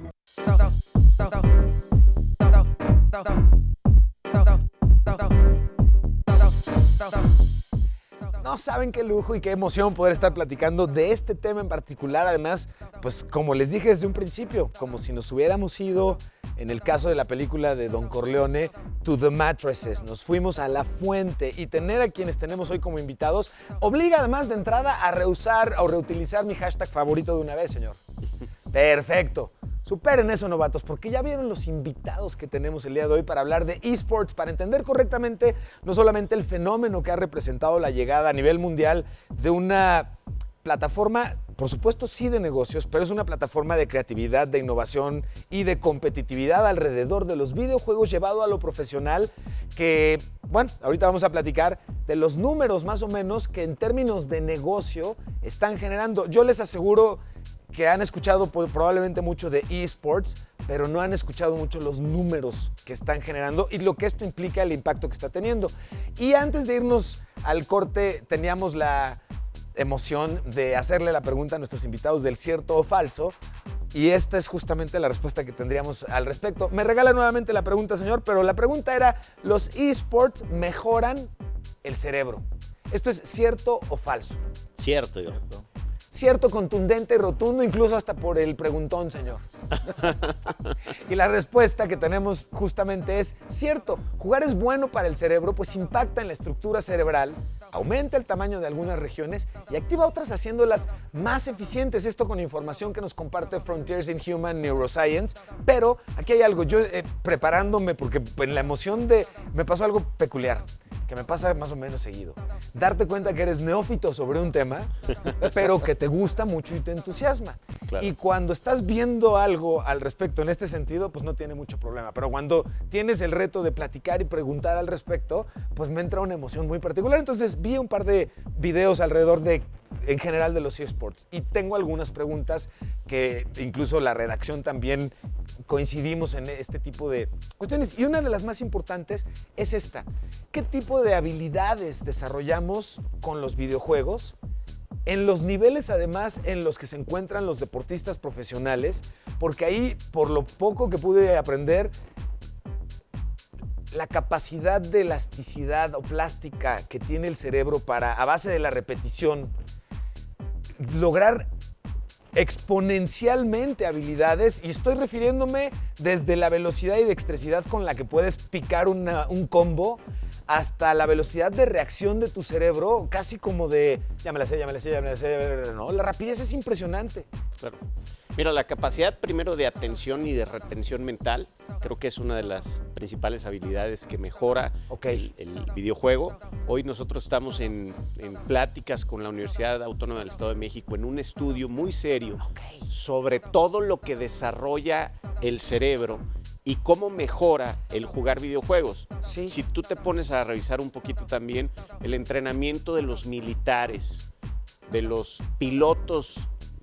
No saben qué lujo y qué emoción poder estar platicando de este tema en particular. Además, pues como les dije desde un principio, como si nos hubiéramos ido, en el caso de la película de Don Corleone, to the mattresses. Nos fuimos a la fuente y tener a quienes tenemos hoy como invitados obliga además de entrada a reusar o reutilizar mi hashtag favorito de una vez, señor. Perfecto. Superen eso, novatos, porque ya vieron los invitados que tenemos el día de hoy para hablar de eSports, para entender correctamente no solamente el fenómeno que ha representado la llegada a nivel mundial de una plataforma, por supuesto sí de negocios, pero es una plataforma de creatividad, de innovación y de competitividad alrededor de los videojuegos llevado a lo profesional que, bueno, ahorita vamos a platicar de los números más o menos que en términos de negocio están generando. Yo les aseguro que han escuchado probablemente mucho de eSports, pero no han escuchado mucho los números que están generando y lo que esto implica, el impacto que está teniendo. Y antes de irnos al corte, teníamos la emoción de hacerle la pregunta a nuestros invitados del cierto o falso, y esta es justamente la respuesta que tendríamos al respecto. Me regala nuevamente la pregunta, señor, pero la pregunta era, ¿los eSports mejoran el cerebro? ¿Esto es cierto o falso? Cierto. Cierto, contundente y rotundo, incluso hasta por el preguntón, señor. Y la respuesta que tenemos justamente es cierto. Jugar es bueno para el cerebro, pues impacta en la estructura cerebral, aumenta el tamaño de algunas regiones y activa otras haciéndolas más eficientes. Esto con información que nos comparte Frontiers in Human Neuroscience. Pero aquí hay algo, yo preparándome, porque en la emoción me pasó algo peculiar, que me pasa más o menos seguido. Darte cuenta que eres neófito sobre un tema, pero que te gusta mucho y te entusiasma. Claro. Y cuando estás viendo algo al respecto en este sentido, pues no tiene mucho problema. Pero cuando tienes el reto de platicar y preguntar al respecto, pues me entra una emoción muy particular. Entonces vi un par de videos alrededor en general de los eSports y tengo algunas preguntas que incluso la redacción también coincidimos en este tipo de cuestiones. Y una de las más importantes es esta. ¿Qué tipo de habilidades desarrollamos con los videojuegos? En los niveles, además, en los que se encuentran los deportistas profesionales, porque ahí, por lo poco que pude aprender, la capacidad de elasticidad o plástica que tiene el cerebro para, a base de la repetición, lograr exponencialmente habilidades, y estoy refiriéndome desde la velocidad y dexteridad con la que puedes picar un combo, hasta la velocidad de reacción de tu cerebro, casi como de, ya me la sé, ¿no? La rapidez es impresionante. Claro. Mira, la capacidad primero de atención y de retención mental, creo que es una de las principales habilidades que mejora el videojuego. Hoy nosotros estamos en pláticas con la Universidad Autónoma del Estado de México en un estudio muy serio sobre todo lo que desarrolla el cerebro y cómo mejora el jugar videojuegos. Sí. Si tú te pones a revisar un poquito también el entrenamiento de los militares, de los pilotos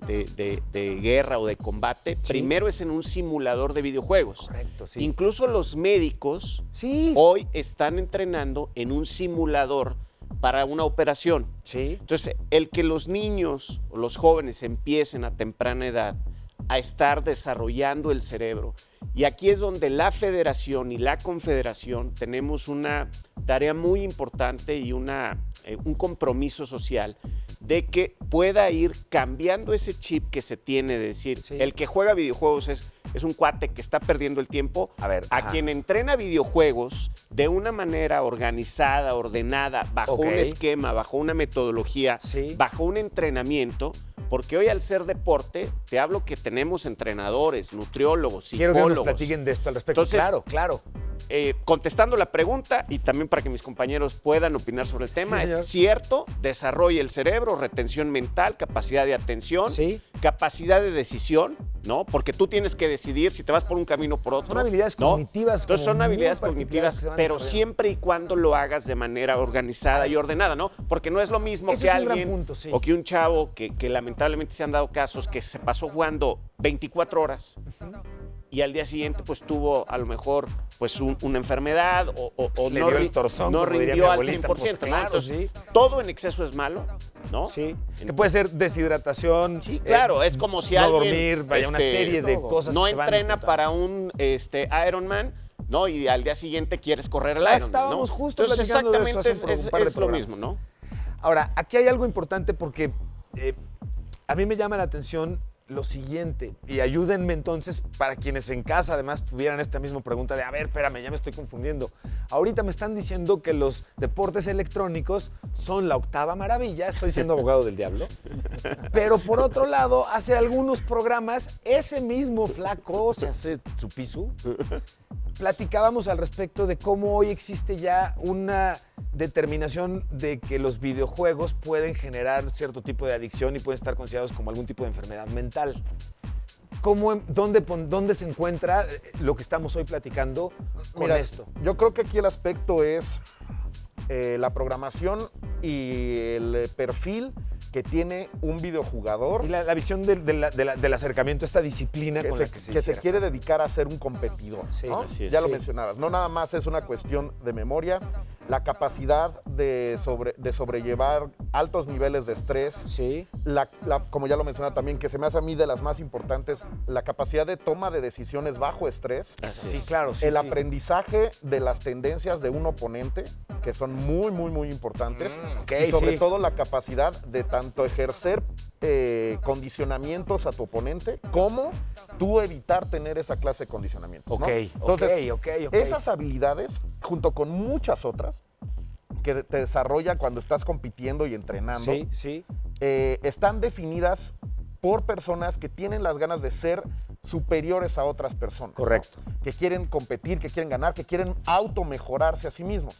de guerra o de combate, sí, primero es en un simulador de videojuegos. Correcto, sí. Incluso los médicos sí, hoy están entrenando en un simulador para una operación. Sí. Entonces, el que los niños o los jóvenes empiecen a temprana edad a estar desarrollando el cerebro. Y aquí es donde la federación y la confederación tenemos una tarea muy importante y un compromiso social de que pueda ir cambiando ese chip que se tiene de decir, el que juega videojuegos es un cuate que está perdiendo el tiempo. A quien entrena videojuegos de una manera organizada, ordenada, bajo un esquema, bajo una metodología, bajo un entrenamiento. Porque hoy al ser deporte, te hablo que tenemos entrenadores, nutriólogos, psicólogos. Quiero que nos platiquen de esto al respecto. Entonces, claro. Contestando la pregunta y también para que mis compañeros puedan opinar sobre el tema, es cierto, desarrolla el cerebro, retención mental, capacidad de atención, capacidad de decisión, ¿no? Porque tú tienes que decidir si te vas por un camino o por otro. Son habilidades cognitivas. Entonces son habilidades cognitivas, pero siempre y cuando lo hagas de manera organizada y ordenada, ¿no? Porque no es lo mismo que alguien o que un chavo que lamentablemente se han dado casos que se pasó jugando 24 horas y al día siguiente pues tuvo a lo mejor pues una enfermedad o Le dio el torzón, no como diría rindió mi al abuelita, 100%, pues, ¿no? claro, Entonces, todo en exceso es malo, ¿no? Sí, que puede ser deshidratación. Sí, claro, es como si no alguien dormir, una serie de cosas no que se van entrena para un Ironman, ¿no? Y al día siguiente quieres correr el Ironman, estábamos ¿no? justo Entonces, platicando de eso exactamente hace un par de es lo programas. mismo, ¿no? Ahora, aquí hay algo importante porque a mí me llama la atención lo siguiente, y ayúdenme entonces para quienes en casa además tuvieran esta misma pregunta de, a ver, espérame, ya me estoy confundiendo. Ahorita me están diciendo que los deportes electrónicos son la octava maravilla, estoy siendo abogado del diablo, pero por otro lado, hace algunos programas, ese mismo flaco, se hace su piso, platicábamos al respecto de cómo hoy existe ya una determinación de que los videojuegos pueden generar cierto tipo de adicción y pueden estar considerados como algún tipo de enfermedad mental. ¿Dónde se encuentra lo que estamos hoy platicando con esto? Yo creo que aquí el aspecto es la programación y el perfil que tiene un videojugador. Y la visión del acercamiento a esta disciplina que con la que se quiere dedicar a ser un competidor, ¿no? Ya lo mencionabas. No nada más es una cuestión de memoria, la capacidad de sobrellevar altos niveles de estrés. Como ya lo mencionaba también, que se me hace a mí de las más importantes, la capacidad de toma de decisiones bajo estrés. El aprendizaje de las tendencias de un oponente, que son muy, muy, muy importantes. Y sobre todo la capacidad de tanto ejercer condicionamientos a tu oponente, como tú evitar tener esa clase de condicionamientos, ¿no? Entonces, esas habilidades, junto con muchas otras, que te desarrolla cuando estás compitiendo y entrenando, están definidas por personas que tienen las ganas de ser superiores a otras personas. Correcto. ¿No? Que quieren competir, que quieren ganar, que quieren automejorarse a sí mismos.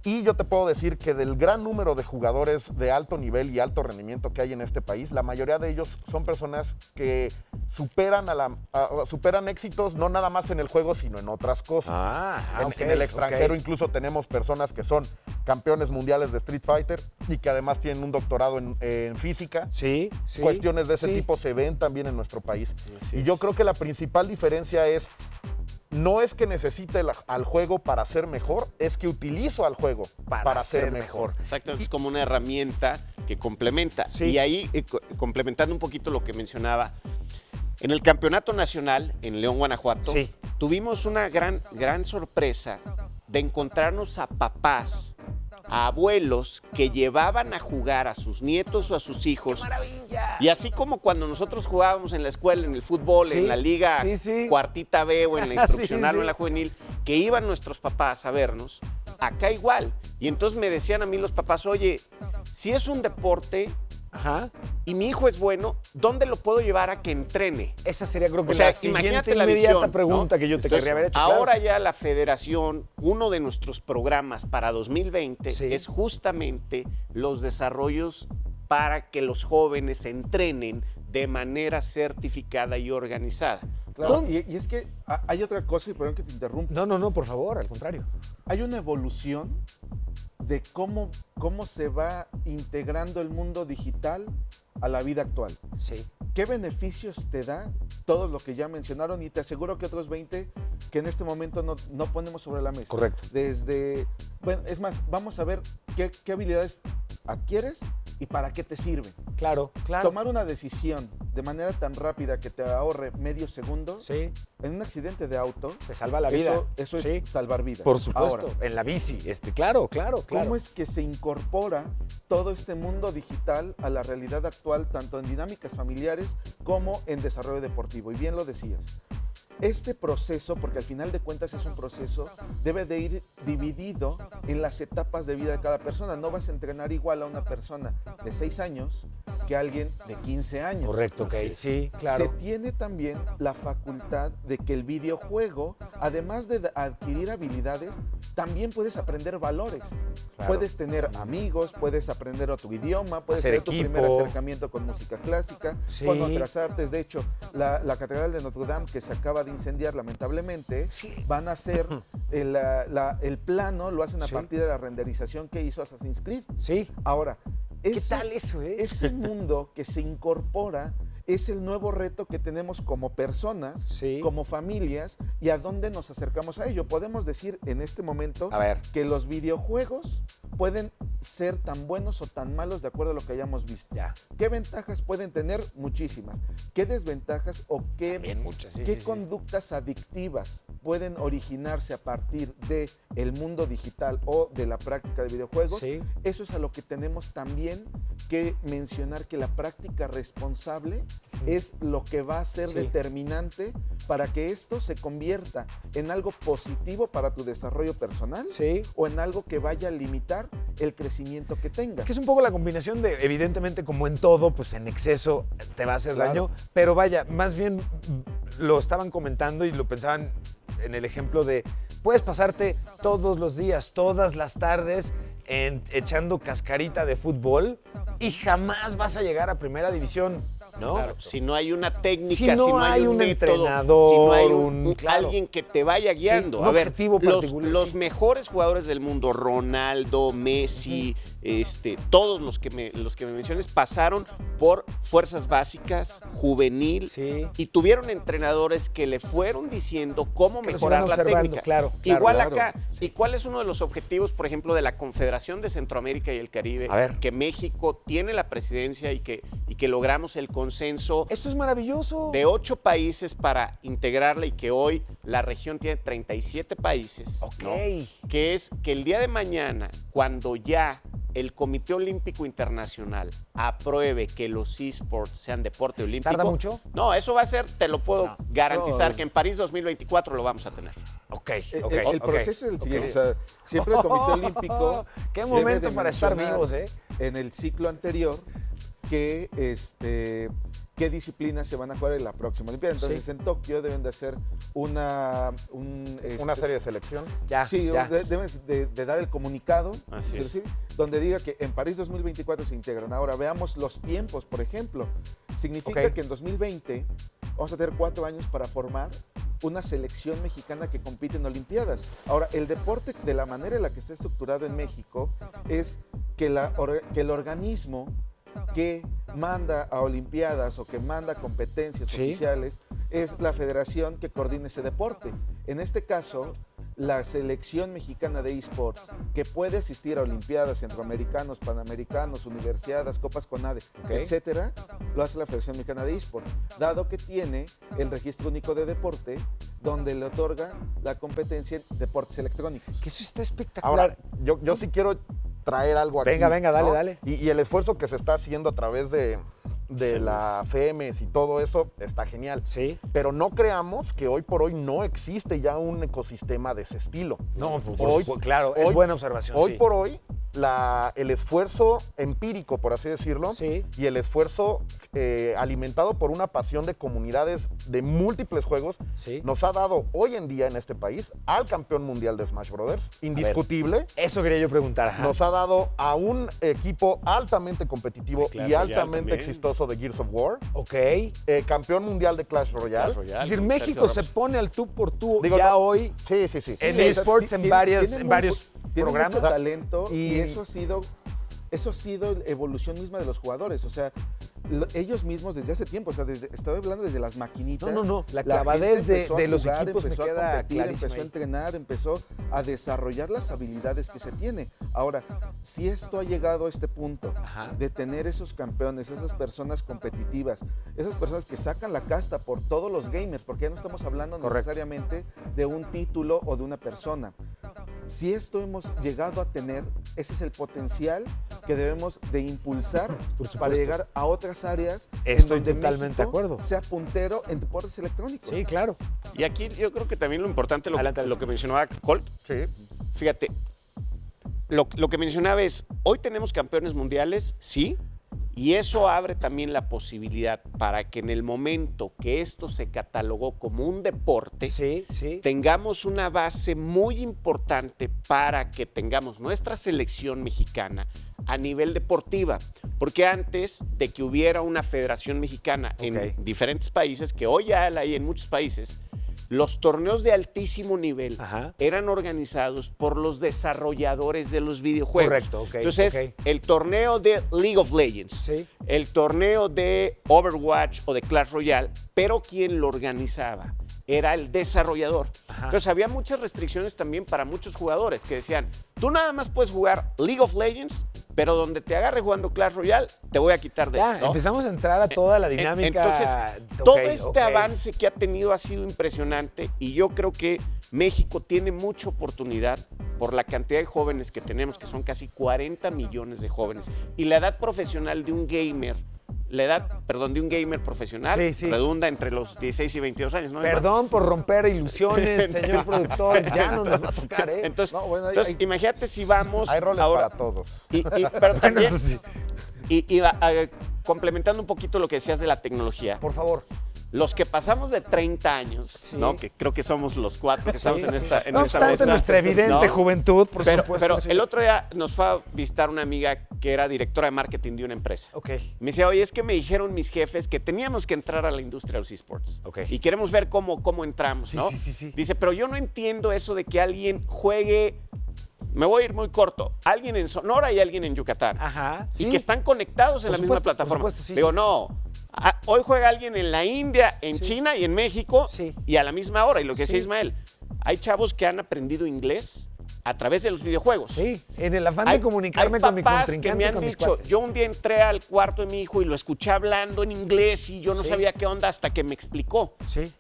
Y yo te puedo decir que del gran número de jugadores de alto nivel y alto rendimiento que hay en este país, la mayoría de ellos son personas que superan éxitos no nada más en el juego, sino en otras cosas. En el extranjero incluso tenemos personas que son campeones mundiales de Street Fighter y que además tienen un doctorado en física. Cuestiones de ese tipo se ven también en nuestro país. Y yo creo que la principal diferencia es, no es que necesite al juego para ser mejor, es que utilizo al juego para ser mejor. Exacto, es como una herramienta que complementa. Y ahí, complementando un poquito lo que mencionaba, en el Campeonato Nacional en León, Guanajuato, tuvimos una gran sorpresa de encontrarnos a papás, a abuelos que llevaban a jugar a sus nietos o a sus hijos. ¡Qué maravilla! Y así como cuando nosotros jugábamos en la escuela, en el fútbol, en la liga cuartita B o en la instruccional o en la juvenil, que iban nuestros papás a vernos, acá igual. Y entonces me decían a mí los papás, oye, si es un deporte y mi hijo es bueno, ¿dónde lo puedo llevar a que entrene? Esa sería, creo que, la siguiente inmediata pregunta que yo te querría haber hecho. Ahora ya la federación, uno de nuestros programas para 2020 es justamente los desarrollos para que los jóvenes entrenen de manera certificada y organizada. Claro, y es que hay otra cosa, y perdón que te interrumpa. No, por favor, al contrario. Hay una evolución de cómo se va integrando el mundo digital a la vida actual. Sí. ¿Qué beneficios te da todo lo que ya mencionaron? Y te aseguro que otros 20 que en este momento no ponemos sobre la mesa. Correcto. Bueno, es más, vamos a ver qué habilidades adquieres y para qué te sirven. Claro. Tomar una decisión de manera tan rápida que te ahorre medio segundo, sí, en un accidente de auto, te salva la vida. Eso sí, es salvar vidas. Por supuesto, ahora, en la bici, claro. ¿Cómo es que se incorpora todo este mundo digital a la realidad actual, tanto en dinámicas familiares como en desarrollo deportivo? Y bien lo decías. Este proceso, porque al final de cuentas es un proceso, debe de ir dividido en las etapas de vida de cada persona. No vas a entrenar igual a una persona de 6 años que a alguien de 15 años. Correcto, ok. Sí, claro. Se tiene también la facultad de que el videojuego, además de adquirir habilidades, también puedes aprender valores. Claro. Puedes tener amigos, puedes aprender otro idioma, puedes tener tu primer acercamiento con música clásica, sí, con otras artes. De hecho, la Catedral de Notre Dame, que se acaba de incendiar lamentablemente, sí, van a hacer el plano, lo hacen a sí, partir de la renderización que hizo Assassin's Creed. Sí. Ahora, ¿qué tal eso, ese mundo que se incorpora es el nuevo reto que tenemos como personas, sí, como familias, y a dónde nos acercamos a ello. Podemos decir en este momento que los videojuegos pueden ser tan buenos o tan malos de acuerdo a lo que hayamos visto. Ya. ¿Qué ventajas pueden tener? Muchísimas. ¿Qué desventajas o qué conductas adictivas pueden originarse a partir del mundo digital o de la práctica de videojuegos? Sí. Eso es a lo que tenemos también que mencionar, que la práctica responsable es lo que va a ser determinante para que esto se convierta en algo positivo para tu desarrollo personal, o en algo que vaya a limitar el crecimiento que tengas. Que es un poco la combinación de, evidentemente, como en todo, pues en exceso te va a hacer daño, pero vaya, más bien lo estaban comentando y lo pensaban en el ejemplo de, puedes pasarte todos los días, todas las tardes, echando cascarita de fútbol y jamás vas a llegar a primera división, ¿no? Claro, si no hay una técnica, si no hay un método, entrenador, si no hay alguien que te vaya guiando. Sí, un objetivo particular. Los mejores jugadores del mundo, Ronaldo, Messi, todos los que me menciones, pasaron por fuerzas básicas, juvenil, y tuvieron entrenadores que le fueron diciendo cómo mejorar la técnica. Claro, igual acá. ¿Y cuál es uno de los objetivos, por ejemplo, de la Confederación de Centroamérica y el Caribe? Que México tiene la presidencia y que logramos el consenso. Eso es maravilloso. De 8 países para integrarla, y que hoy la región tiene 37 países. Ok. ¿No? Que es que el día de mañana, cuando ya el Comité Olímpico Internacional apruebe que los eSports sean deporte olímpico. ¿Tarda mucho? No, eso va a ser, te lo puedo garantizar, que en París 2024 lo vamos a tener. El proceso es el siguiente. O sea, siempre el Comité Olímpico. Qué momento para estar vivos, en el ciclo anterior, que qué disciplinas se van a jugar en la próxima Olimpiada. Entonces, en Tokio deben de hacer una serie de selección. Deben de dar el comunicado, donde diga que en París 2024 se integran. Ahora, veamos los tiempos, por ejemplo. Significa que en 2020 vamos a tener 4 años para formar una selección mexicana que compite en Olimpiadas. Ahora, el deporte, de la manera en la que está estructurado en México, es que el organismo que manda a Olimpiadas o que manda a competencias oficiales es la federación que coordina ese deporte. En este caso, la selección mexicana de eSports, que puede asistir a Olimpiadas, Centroamericanos, Panamericanos, Universiadas, Copas CONADE, etcétera, lo hace la Federación Mexicana de eSports, dado que tiene el registro único de deporte, donde le otorga la competencia en deportes electrónicos. Que eso está espectacular. Ahora, yo sí quiero traer algo aquí. Venga, ¿no? dale. Y el esfuerzo que se está haciendo a través de la FEMES y todo eso está genial. Sí. Pero no creamos que hoy por hoy no existe ya un ecosistema de ese estilo. No, claro, es buena observación. Hoy por hoy, el esfuerzo empírico, por así decirlo, y el esfuerzo alimentado por una pasión de comunidades de múltiples juegos, nos ha dado hoy en día en este país al campeón mundial de Smash Brothers, indiscutible. Eso quería yo preguntar. Nos ha dado a un equipo altamente competitivo y altamente exitoso de Gears of War. Campeón mundial de Clash Royale. Es decir, México se pone al tú por tú ya hoy. Sí. En eSports, en varios programas. Mucho talento y eso ha sido evolución misma de los jugadores. O sea, ellos mismos desde hace tiempo, o sea, estaba hablando desde las maquinitas. No, la clavadez de los equipos empezó me queda a competir, clarísima empezó a entrenar, empezó a desarrollar las habilidades que se tiene. Ahora, si esto ha llegado a este punto de tener esos campeones, esas personas competitivas, esas personas que sacan la casta por todos los gamers, porque ya no estamos hablando necesariamente de un título o de una persona. Si esto hemos llegado a tener, ese es el potencial que debemos de impulsar para llegar a otras áreas. Estoy en donde totalmente México de acuerdo. sea puntero en deportes electrónicos. Sí, claro. Y aquí yo creo que también lo importante, lo que mencionaba Colt, fíjate, lo que mencionaba es, hoy tenemos campeones mundiales, sí, y eso abre también la posibilidad para que en el momento que esto se catalogó como un deporte, tengamos una base muy importante para que tengamos nuestra selección mexicana a nivel deportiva. Porque antes de que hubiera una federación mexicana en diferentes países, que hoy ya la hay en muchos países, los torneos de altísimo nivel eran organizados por los desarrolladores de los videojuegos. Correcto, Entonces, el torneo de League of Legends, el torneo de Overwatch o de Clash Royale, pero quien lo organizaba era el desarrollador. Entonces, había muchas restricciones también para muchos jugadores que decían, tú nada más puedes jugar League of Legends, pero donde te agarre jugando Clash Royale, te voy a quitar de esto, ¿no? Empezamos a entrar a toda la dinámica. Entonces, todo este avance que ha tenido ha sido impresionante y yo creo que México tiene mucha oportunidad por la cantidad de jóvenes que tenemos, que son casi 40 millones de jóvenes. Y la edad profesional de un gamer, de un gamer profesional redunda entre los 16 y 22 años, ¿no? Perdón por romper ilusiones, señor productor, ya no nos va a tocar, ¿eh? Entonces, imagínate si vamos hay roles ahora, para todos. Pero también, complementando un poquito lo que decías de la tecnología. Por favor. Los que pasamos de 30 años, ¿no? Que creo que somos los cuatro que estamos en esta no obstante mesa. Nuestra evidente juventud, por supuesto. Pero el otro día nos fue a visitar una amiga que era directora de marketing de una empresa. Me decía, oye, es que me dijeron mis jefes que teníamos que entrar a la industria de los esports. Y queremos ver cómo entramos, ¿no? Dice, pero yo no entiendo eso de que alguien juegue. Me voy a ir muy corto. Alguien en Sonora y alguien en Yucatán. Y que están conectados en la misma plataforma. Digo, no. Hoy juega alguien en la India, en China y en México y a la misma hora. Y lo que decía Ismael, hay chavos que han aprendido inglés a través de los videojuegos. En el afán de comunicarme con mi contrincante. Que me han dicho, yo un día entré al cuarto de mi hijo y lo escuché hablando en inglés y yo no sabía qué onda hasta que me explicó.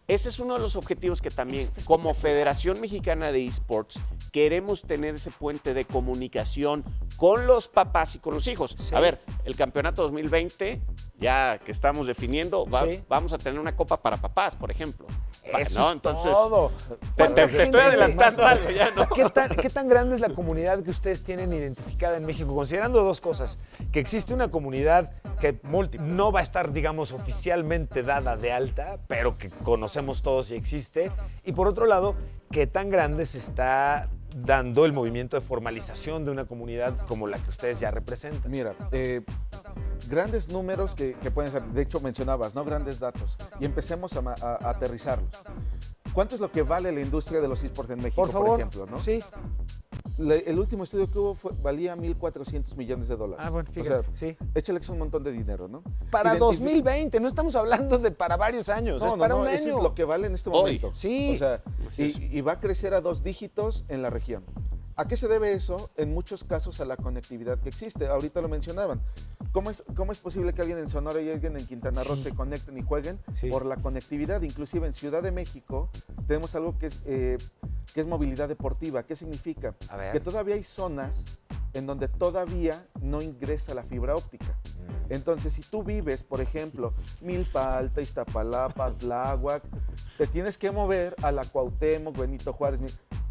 Ese es uno de los objetivos que también, como Federación Mexicana de Esports, queremos tener ese puente de comunicación con los papás y con los hijos. A ver, el campeonato 2020, ya que estamos definiendo, vamos a tener una copa para papás, por ejemplo. Eso ¿no? es Entonces, todo. Te estoy adelantando algo ya, ¿no? ¿Qué tan grande es la comunidad que ustedes tienen identificada en México? Considerando dos cosas, que existe una comunidad que no va a estar, digamos, oficialmente dada de alta, pero que conocemos todos y existe. Y por otro lado, ¿qué tan grande se está dando el movimiento de formalización de una comunidad como la que ustedes ya representan? Mira, grandes números que pueden ser, de hecho mencionabas, ¿no? Grandes datos. Y empecemos a aterrizarlos. ¿Cuánto es lo que vale la industria de los esports en México, por ejemplo? ¿No? El último estudio que hubo valía $1,400 millones. Bueno, fíjate, o sea, échale que es un montón de dinero, ¿no? Para 2020, no estamos hablando de para varios años, es para un año. Ese es lo que vale en este momento. O sea, y va a crecer a 2 dígitos en la región. ¿A qué se debe eso? En muchos casos a la conectividad que existe. Ahorita lo mencionaban. ¿Cómo es posible que alguien en Sonora y alguien en Quintana Roo se conecten y jueguen? Por la conectividad. Inclusive en Ciudad de México tenemos algo que es movilidad deportiva. ¿Qué significa? Que todavía hay zonas en donde todavía no ingresa la fibra óptica. Entonces, si tú vives, por ejemplo, Milpa Alta, Iztapalapa, Tláhuac, te tienes que mover a la Cuauhtémoc, Benito Juárez,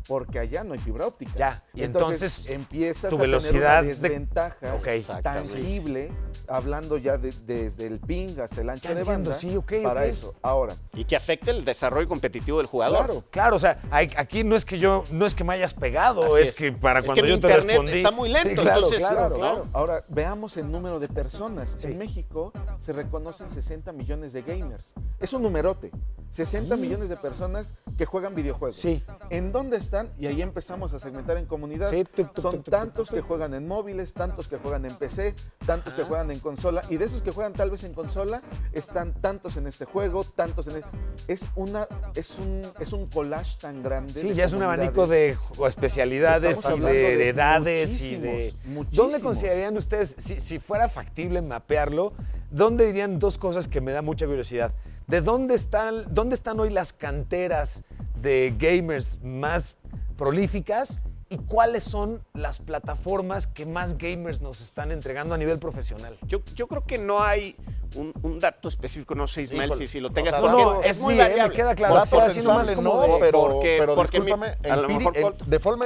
porque allá no hay fibra óptica. Y entonces empiezas tu a tener velocidad una desventaja tangible, hablando ya desde el ping hasta el ancho de banda, para eso. Ahora. Y que afecte el desarrollo competitivo del jugador. Claro, o sea, aquí no es que me hayas pegado, es que para cuando yo te respondí. Está muy lento, claro. Ahora, veamos el número de personas. En México se reconocen 60 millones de gamers. es un numerote. 60 millones de personas que juegan videojuegos. Sí. ¿En dónde están? Y ahí empezamos a segmentar en comunidad. Sí. Son tantos que juegan en móviles, tantos que juegan en PC, tantos que juegan en consola. Y de esos que juegan tal vez en consola, están tantos en este juego, tantos en... Es un collage tan grande. Sí, ya es un abanico de especialidades y de edades y de... ¿Dónde considerarían ustedes, si fuera factible mapearlo, dónde dirían dos cosas que me da mucha curiosidad? ¿De dónde están hoy las canteras de gamers más prolíficas y cuáles son las plataformas que más gamers nos están entregando a nivel profesional? Yo creo que no hay un dato específico, no sé, Ismael, si lo tengas. No, es muy variable. Me queda claro. Datos sensibles no, pero discúlpame,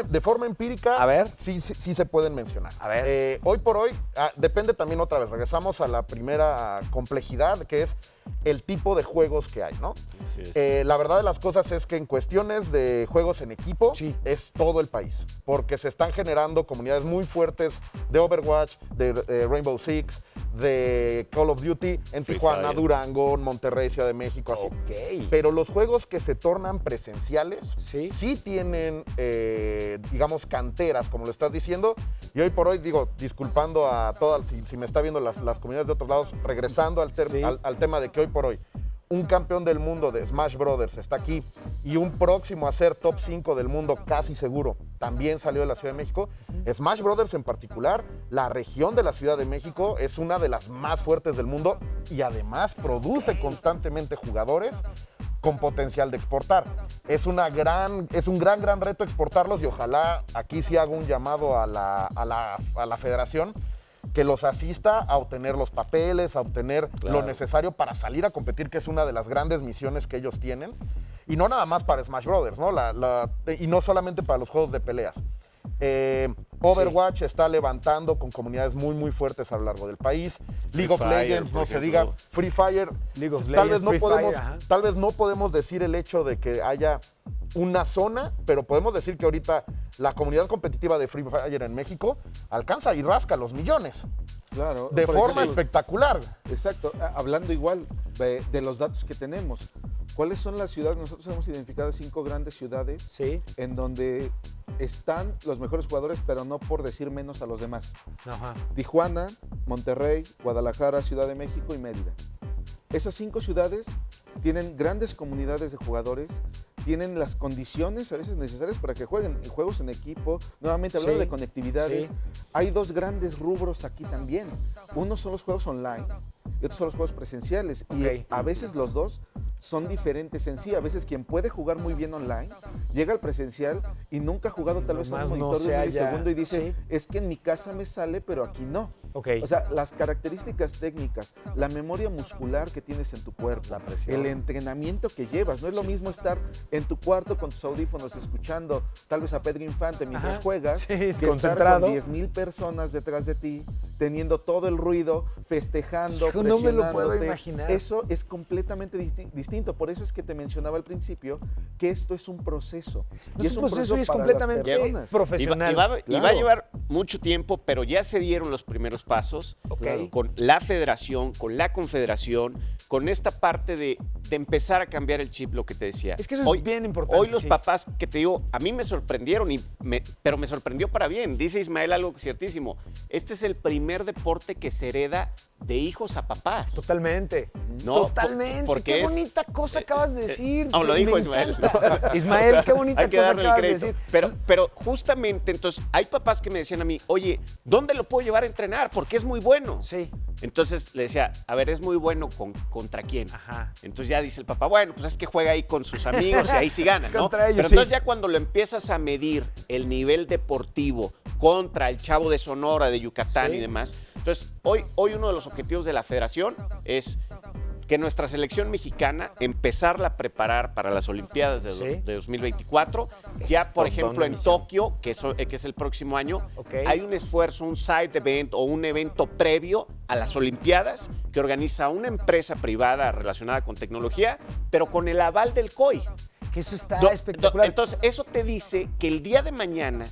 de forma empírica, a ver, sí se pueden mencionar. A ver. Hoy por hoy, depende también otra vez, regresamos a la primera complejidad, que es el tipo de juegos que hay, ¿no? La verdad de las cosas es que en cuestiones de juegos en equipo, es todo el país, porque se están generando comunidades muy fuertes de Overwatch, de Rainbow Six, de Call of Duty, en Tijuana, Durango, Monterrey, Ciudad de México, así. Pero los juegos que se tornan presenciales, sí tienen, digamos, canteras, como lo estás diciendo, y hoy por hoy, digo, disculpando a todas, si me está viendo las comunidades de otros lados, regresando al tema de que hoy por hoy un campeón del mundo de Smash Brothers está aquí y un próximo a ser top 5 del mundo casi seguro también salió de la Ciudad de México. Smash Brothers en particular, la región de la Ciudad de México es una de las más fuertes del mundo y además produce constantemente jugadores con potencial de exportar. Es un gran reto exportarlos y ojalá aquí sí hago un llamado a la federación que los asista a obtener los papeles, a obtener lo necesario para salir a competir, que es una de las grandes misiones que ellos tienen. Y no nada más para Smash Brothers, ¿no? Y no solamente para los juegos de peleas. Overwatch está levantando con comunidades muy, muy fuertes a lo largo del país. League of Legends, no se diga. Free Fire. Tal vez no podemos decir el hecho de que haya una zona, pero podemos decir que ahorita la comunidad competitiva de Free Fire en México alcanza y rasca los millones. Claro. De forma espectacular. Exacto. Hablando igual de los datos que tenemos. ¿Cuáles son las ciudades? Nosotros hemos identificado 5 grandes ciudades en donde están los mejores jugadores, pero no por decir menos a los demás. Tijuana, Monterrey, Guadalajara, Ciudad de México y Mérida. Esas 5 ciudades tienen grandes comunidades de jugadores, tienen las condiciones a veces necesarias para que jueguen juegos en equipo. Nuevamente hablando de conectividades, hay 2 grandes rubros aquí también. Uno son los juegos online y otros son los juegos presenciales. Y a veces los dos son diferentes en sí. A veces quien puede jugar muy bien online llega al presencial y nunca ha jugado tal vez en un monitor de un milisegundo y dice, es que en mi casa me sale, pero aquí no. O sea, las características técnicas, la memoria muscular que tienes en tu cuerpo, el entrenamiento que llevas. No es lo mismo estar en tu cuarto con tus audífonos escuchando tal vez a Pedro Infante mientras juegas, que estar con 10,000 personas detrás de ti, teniendo todo el ruido, festejando, presionándote. No me lo puedo imaginar. Eso es completamente distinto. Por eso es que te mencionaba al principio que esto es un proceso. Y es un proceso y es completamente profesional. Y va a llevar mucho tiempo, pero ya se dieron los primeros pasos con la federación, con la confederación, con esta parte de empezar a cambiar el chip, lo que te decía. Es que eso es bien importante. Hoy los papás, que te digo, a mí me sorprendieron, pero me sorprendió para bien. Dice Ismael algo ciertísimo. Este es el primer deporte que se hereda de hijos a papás. Totalmente. ¿No? Totalmente. Porque qué bonita cosa acabas de decir. No, lo dijo Ismael. Ismael, qué bonita cosa acabas de decir. Pero justamente, entonces, hay papás que me decían a mí, oye, ¿dónde lo puedo llevar a entrenar? Porque es muy bueno. Entonces le decía, a ver, ¿es muy bueno contra quién? Entonces ya dice el papá, bueno, pues es que juega ahí con sus amigos y ahí sí gana, ¿no? Contra ellos, pero entonces ya cuando lo empiezas a medir el nivel deportivo contra el chavo de Sonora, de Yucatán y demás, entonces hoy uno de los objetivos de la federación es que nuestra selección mexicana empezarla a preparar para las Olimpiadas de 2024. Ya, por ejemplo, en Tokio, que es el próximo año, hay un esfuerzo, un side event o un evento previo a las Olimpiadas que organiza una empresa privada relacionada con tecnología, pero con el aval del COI. Que eso está espectacular. Entonces, eso te dice que el día de mañana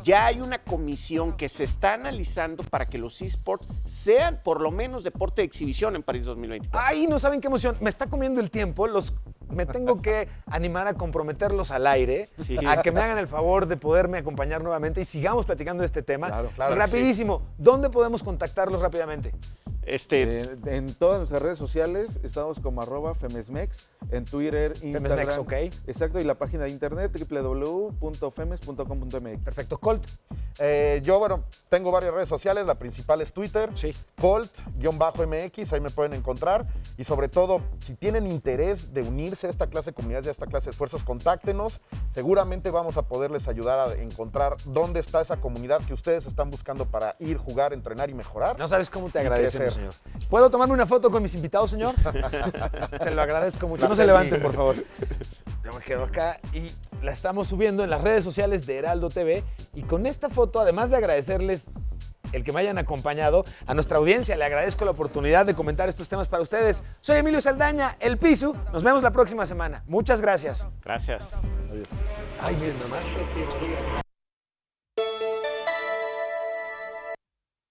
ya hay una comisión que se está analizando para que los eSports sean por lo menos deporte de exhibición en París 2024. Ay, no saben qué emoción. Me está comiendo el tiempo. Me tengo que animar a comprometerlos al aire, a que me hagan el favor de poderme acompañar nuevamente y sigamos platicando de este tema. Claro, rapidísimo, ¿dónde podemos contactarlos rápidamente? En todas nuestras redes sociales estamos como @femesmex, en Twitter, Instagram. Femesmex, ok. Exacto, y la página de internet www.femes.com.mx. Perfecto. Colt. Yo, tengo varias redes sociales, la principal es Twitter, Sí. Colt-MX, ahí me pueden encontrar. Y sobre todo, si tienen interés de unirse a esta clase de comunidades y a esta clase de esfuerzos, contáctenos. Seguramente vamos a poderles ayudar a encontrar dónde está esa comunidad que ustedes están buscando para ir, jugar, entrenar y mejorar. No sabes cómo te Y agradecemos, crecer. señor. ¿Puedo tomarme una foto con mis invitados, señor? Se lo agradezco mucho. No se levanten, por favor. Yo me quedo acá y la estamos subiendo en las redes sociales de Heraldo TV. Y con esta foto, además de agradecerles el que me hayan acompañado, a nuestra audiencia le agradezco la oportunidad de comentar estos temas para ustedes. Soy Emilio Saldaña, El Pisu. Nos vemos la próxima semana. Muchas gracias. Gracias. Adiós. Ay, miren, nomás.